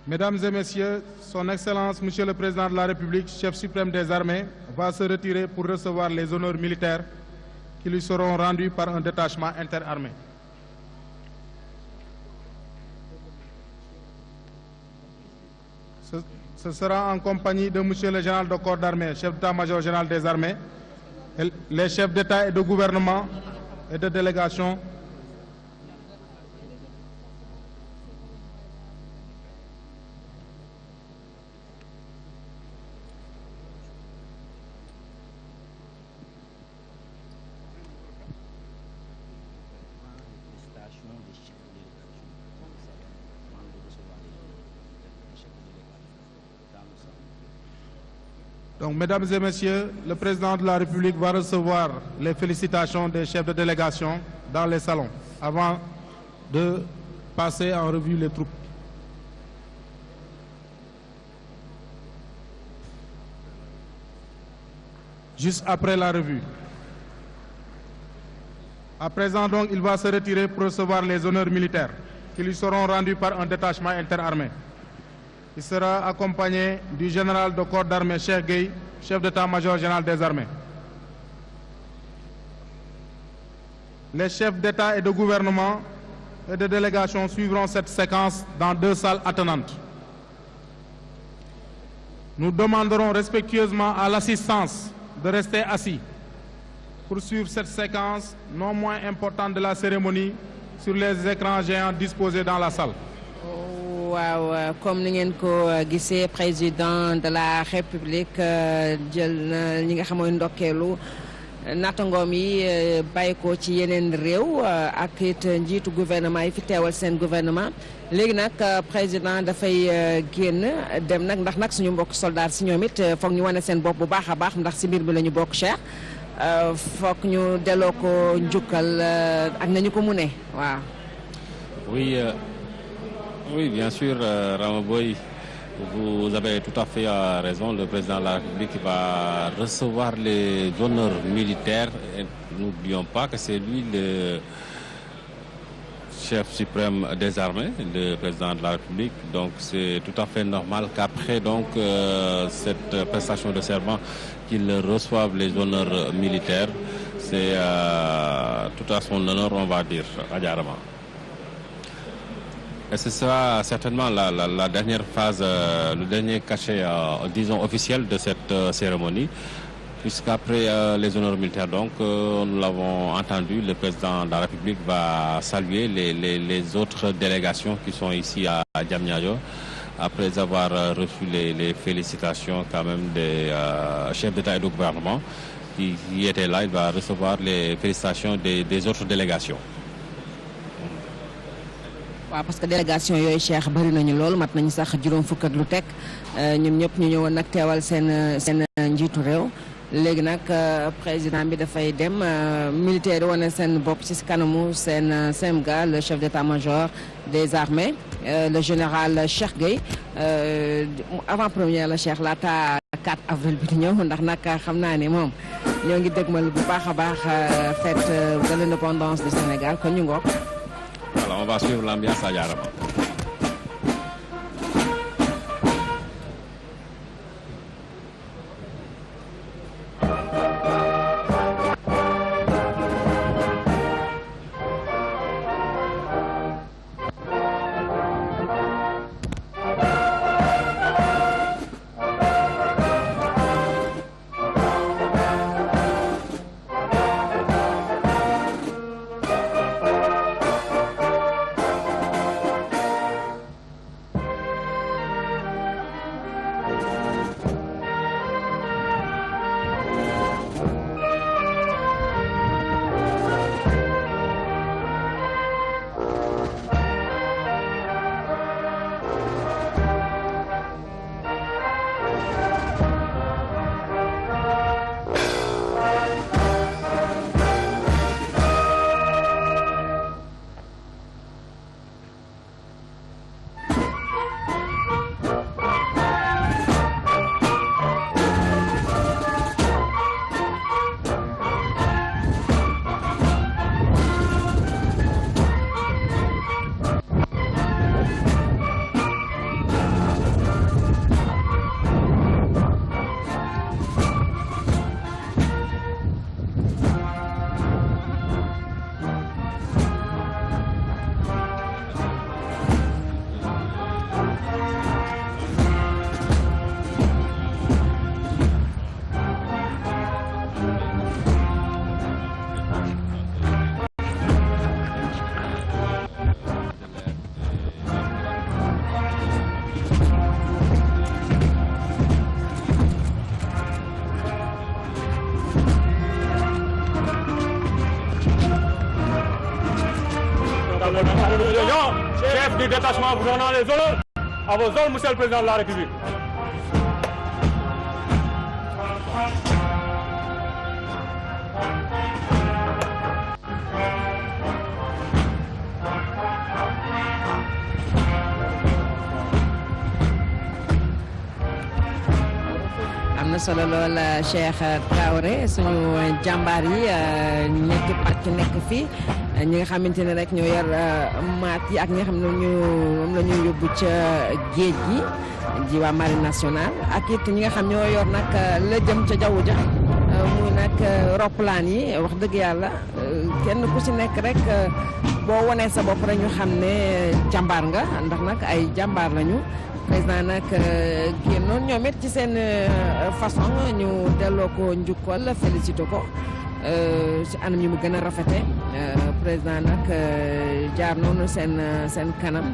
Mesdames et Messieurs, Son Excellence Monsieur le Président de la République, chef suprême des armées, va se retirer pour recevoir les honneurs militaires qui lui seront rendus par un détachement interarmé. Ce sera en compagnie de Monsieur le général de corps d'armée, chef d'état-major général des armées, et les chefs d'État et de gouvernement et de délégation. Donc, mesdames et messieurs, le président de la République va recevoir les félicitations des chefs de délégation dans les salons avant de passer en revue les troupes. Juste après la revue. À présent, donc, il va se retirer pour recevoir les honneurs militaires qui lui seront rendus par un détachement interarmé. Il sera accompagné du général de corps d'armée Cheikh Gueye, chef d'état-major général des armées. Les chefs d'État et de gouvernement et de délégation suivront cette séquence dans 2 salles attenantes. Nous demanderons respectueusement à l'assistance de rester assis pour suivre cette séquence non moins importante de la cérémonie sur les écrans géants disposés dans la salle. waaw comme ni ngeen ko gisee président de la république jël na ñi nga xam mooy ndokkeelu nattangoom yi bàyyi ko ci yeneen réew ak it njiitu gouvernement yi fi teewal seen gouvernement léegi nag président dafay génn dem nag ndax nag suñu mbokk soldat si ñoom it foog ñu wane seen bopp bu baax a baax ndax si mbir bi la ñu bokk Cheikh foog ñu delloo ko njukkal ak nañu ko mu ne waaw. Oui, bien sûr, Ramaboy, vous avez tout à fait raison. Le président de la République va recevoir les honneurs militaires. Et n'oublions pas que c'est lui le chef suprême des armées, le président de la République. Donc c'est tout à fait normal qu'après donc cette prestation de serment qu'il reçoive les honneurs militaires. C'est tout à son honneur, on va dire, Adjarama. Et ce sera certainement la dernière phase, le dernier cachet, disons, officiel de cette cérémonie, puisqu'après les honneurs militaires, donc, nous l'avons entendu, le président de la République va saluer les autres délégations qui sont ici à Diamniadio, après avoir reçu les félicitations quand même des chefs d'État et de gouvernement qui étaient là. Il va recevoir les félicitations des autres délégations. waaw parce que délégation yooyu Cheikh bari nañu lool mat nañu sax juróom fukk ak lu teg ñoom ñëpp ñu ñëwoon nag teewal seen njiitu réew léegi nag président bi dafay dem militaire yi wane seen bopp ci kanamu seen CMGA le chef d'état-major des armées le général Cheikh Gueye avant première la Cheikh laata 4 avril bi di ñëw ndax nag xam naa ne moom ñoo ngi dégmal bu baax a baax fête de l'indépendance du Sénégal kon ñu ngoog. Voilà, on va suivre l'ambiance à Yarama. du détachement vous donnant les honneurs à vos ordres, Monsieur le Président de la République. am na solo lool Cheikh Traoré suñu jàmbaar yi ñetti pàcc nekk fii ñi nga xamante ne rek ñoo yor maat yi ak ñi nga xam ne moom la ñuy yóbbu ca géej gi ji waa marine nationale ak it ñi nga xam ñoo yor nag la jëm ca jaww ja muy nag roplaan yi wax dëgg yàlla kenn ku si nekk rek boo wanee sa bopp rek ñu xam ne jàmbaar nga ndax nag ay jàmbaar lañu. président nag génnoon ñoom it ci seen façon ñu delloo ko njukkal félicité ko ci anam yi mu gën a rafete président nag jaar noonu seen kanam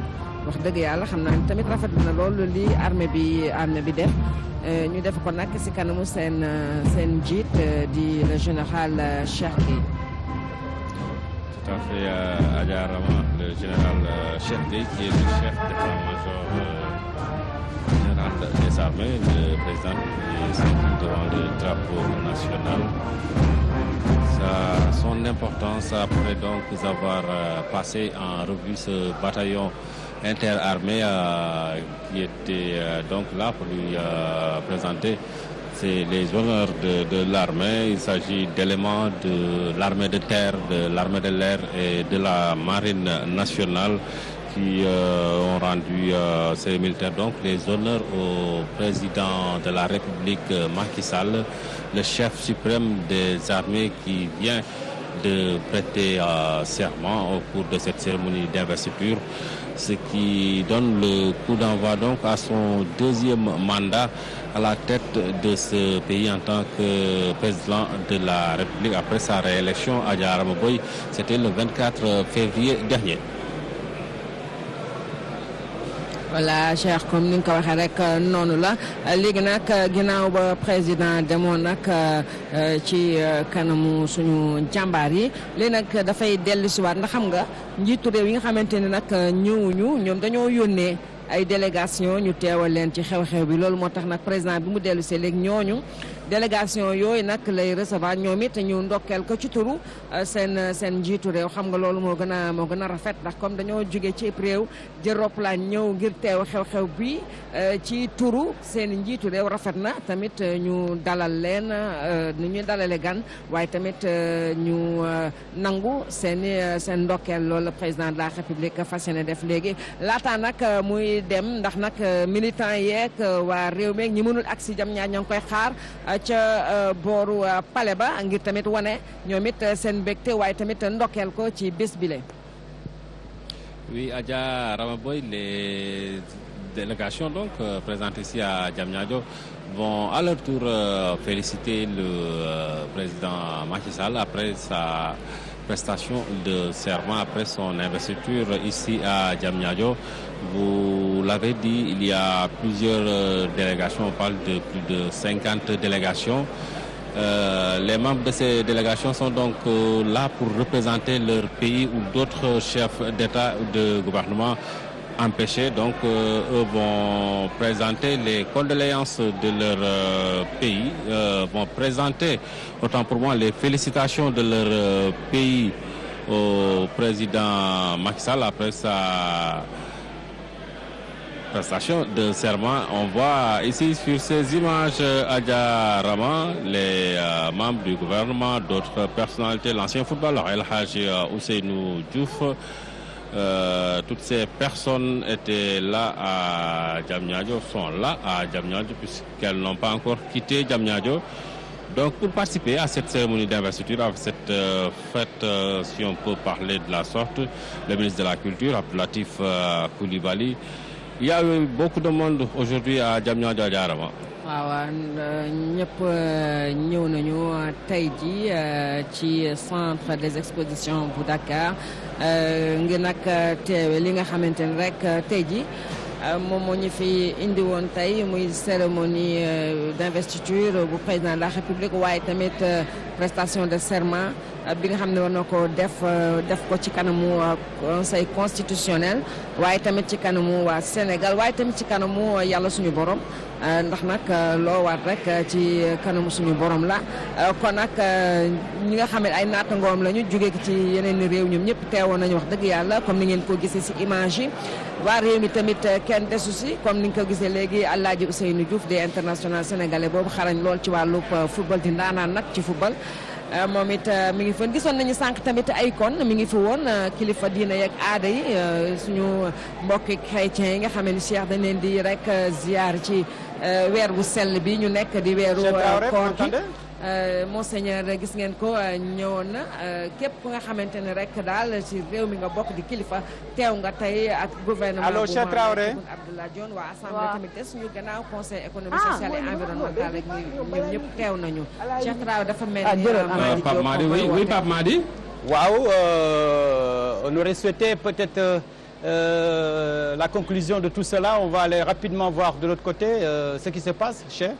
wax dëgg yàlla xam naa ni tamit rafet na loolu li armée bi def ñu def ko nag ci kanamu seen njiit di le général Cheikh Gueye. Tout à fait, Adja Rama, le général Cheikh Gueye qui est le chef d'état-major général des armées, le président qui s'incline devant le drapeau national. Ça a son importance après donc avoir passé en revue ce bataillon interarmée qui était donc là pour lui présenter les honneurs de l'armée. Il s'agit d'éléments de l'armée de terre, de l'armée de l'air et de la marine nationale qui ont rendu ces militaires donc les honneurs au président de la République Macky Sall, le chef suprême des armées qui vient de prêter serment au cours de cette cérémonie d'investiture, ce qui donne le coup d'envoi donc à son deuxième mandat à la tête de ce pays en tant que président de la République après sa réélection à Adja Rama Boye. C'était le 24 février dernier. voilà Cheikh comme ni nga ko waxee rek noonu la léegi nag ginnaaw ba président demoon nag ci kanamu suñu jàmbaar yi léegi nag dafay dellu si waat ndax xam nga njiitu réew yi nga xamante ne nag ñëwuñu ñoom dañoo yónnee ay délégation ñu teewal leen ci xew-xew bi loolu moo tax nag président bi mu dellu see léegi ñooñu délégation yooyu nag lay recevoir ñoom it ñu ndokkeel ko ci turu seen njiitu réew xam nga loolu moo gën a rafet ndax comme dañoo jóge ci réew jël roplaan ñëw ngir teew xew-xew bi ci turu seen njiitu réew rafet na tamit ñu dalal leen nu ñuy dalale gan waaye tamit ñu nangu seen ndokkeel loolu président de la république fas yéene def léegi laata nag muy dem ndax nag militant yeeg waa réew meeg ñi mënul agsi jam ñaar ñoo ngi koy xaar ca booru palais ba ngir tamit wane ñoom it seen mbégte waaye tamit ndokkeel ko ci bés bile. Oui, Adja Rama Boye, les délégations donc présentes ici à Diamniadio vont à leur tour féliciter le président Macky Sall après sa prestation de serment, après son investiture ici à Diamniadio. Vous l'avez dit, il y a plusieurs délégations, on parle de plus de 50 délégations. Les membres de ces délégations sont donc là pour représenter leur pays ou d'autres chefs d'État ou de gouvernement empêchés. Donc eux vont présenter les condoléances de leur pays, vont présenter, autant pour moi, les félicitations de leur pays au président Macky Sall après sa prestation de serment. On voit ici sur ces images Adja Rama, les membres du gouvernement, d'autres personnalités, l'ancien footballeur El Hadji Ousseynou Diouf. Toutes ces personnes étaient là à Diamniadio, sont là à Diamniadio puisqu'elles n'ont pas encore quitté Diamniadio. Donc pour participer à cette cérémonie d'investiture, à cette fête, si on peut parler de la sorte, le ministre de la Culture, Abdoulatif Coulibaly. Il y a eu beaucoup de monde aujourd'hui à Diamniadio Adja Rama. waaw ñëpp ñëw nañu tey ji ci centre des expositions bu Dakar ngir nag teewe li nga xamante ne rek tey ji moom moo ñu fi indi woon tey muy cérémonie d'investiture bu président de la République waaye tamit prestation de serment bi nga xam ne war na ko def ko ci kanamu conseil constitutionnel waaye tamit ci kanamu waa Sénégal waaye tamit ci kanamu yàlla suñu borom ndax nag loo waat rek ci kanamu suñu borom la kon nag ñi nga xam ne ay naatangoom lañu jóge ci yeneen réew ñoom ñëpp teewoon nañu wax dëgg yàlla comme ni ngeen ko gisee ci image yi waa réew mi tamit kenn desu si comme ni nga ko gisee léegi Alaaji Ousseynou Diouf di international sénégalais boobu xarañ lool ci wàllu football di ndaanaan nag ci football moom it mi ngi fa gisoon nañu sànq tamit ay kon mi ngi fi woon kilifa diina yeeg aada yi suñu mbokki chrétiens yi nga xam ne Cheikh dañ leen di rek ziar ci weer bu sell bi ñu nekk di weeru koor gi Monseigneur gis ngeen ko ñëwoon na képp ku nga xamante ne rek daal ci réew mi nga bokk di kilifa teew nga tey ak gouvernement bu Abdoulaye Dione waa assemblée tamit te suñu gannaaw conseil économique social et environnemental rek ñoom ñëpp teew nañu Cheikh Traoré dafa mel ni Pape Madi oui Pape Madi waaw on aurait souhaité peut-être la conclusion de tout cela. On va aller rapidement voir de l'autre côté ce qui se passe, cher.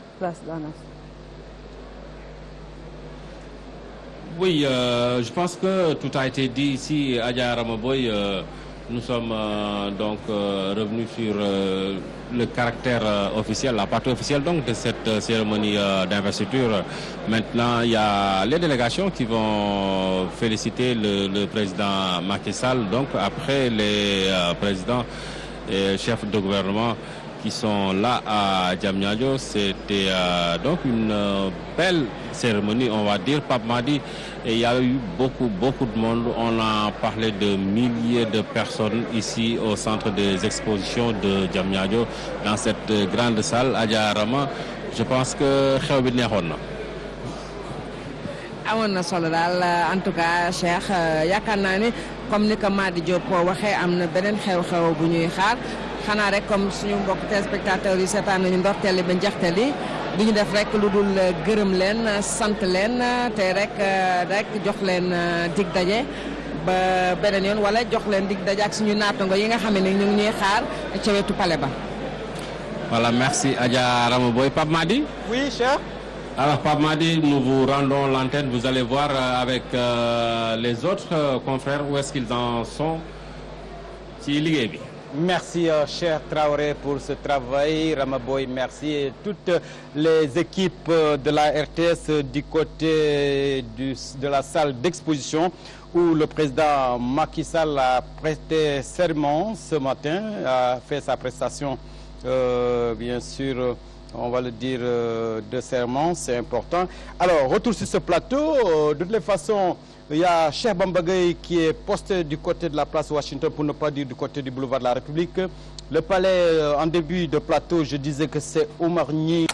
Oui, je pense que tout a été dit ici, Adja Ramaboy. Nous sommes donc revenus sur le caractère officiel, la partie officielle donc de cette cérémonie d'investiture. Maintenant, il y a les délégations qui vont féliciter le président Macky Sall. Donc après les présidents et chefs de gouvernement qui sont là à Diamniadio, c'était donc une belle cérémonie, on va dire, Pape Madi. Et il y a eu beaucoup de monde. On a parlé de milliers de personnes ici au centre des expositions de Diamniadio, dans cette grande salle, Adja Rama. Je pense que xew bi neexoon na. amoon na solo daal en tout cas Cheikh yaakaar naa ni comme ni ko Madi Diop waxee am na beneen xew-xew bu ñuy xaar xanaa rek comme suñu mbokk téléspectateurs yi seetaan nañu ndorteel yi ba njeexteel yi du ñu def rek lu dul gërëm leen sant leen te rek jox leen dig daje ba beneen yoon wala jox leen dig daje ak suñu naatango yi nga xam ne ñu ngi ñuy xaar ca wetu palais ba. Voilà, merci Adja Ramaboy. Pape Madi? Oui, cher. Alors Pape Madi, nous vous rendons l'antenne. Vous allez voir avec les autres confrères où est-ce qu'ils en sont ci liggéey bi. Merci, cher Traoré, pour ce travail. Ramaboy, merci. Et toutes les équipes de la RTS du côté de la salle d'exposition où le président Macky Sall a prêté serment ce matin, a fait sa prestation, bien sûr, on va le dire, de serment, c'est important. Alors, retour sur ce plateau. De toutes les façons, il y a Cheikh Bamba Gueye qui est posté du côté de la place Washington, pour ne pas dire du côté du boulevard de la République. Le palais, en début de plateau, je disais que c'est Oumar Ny.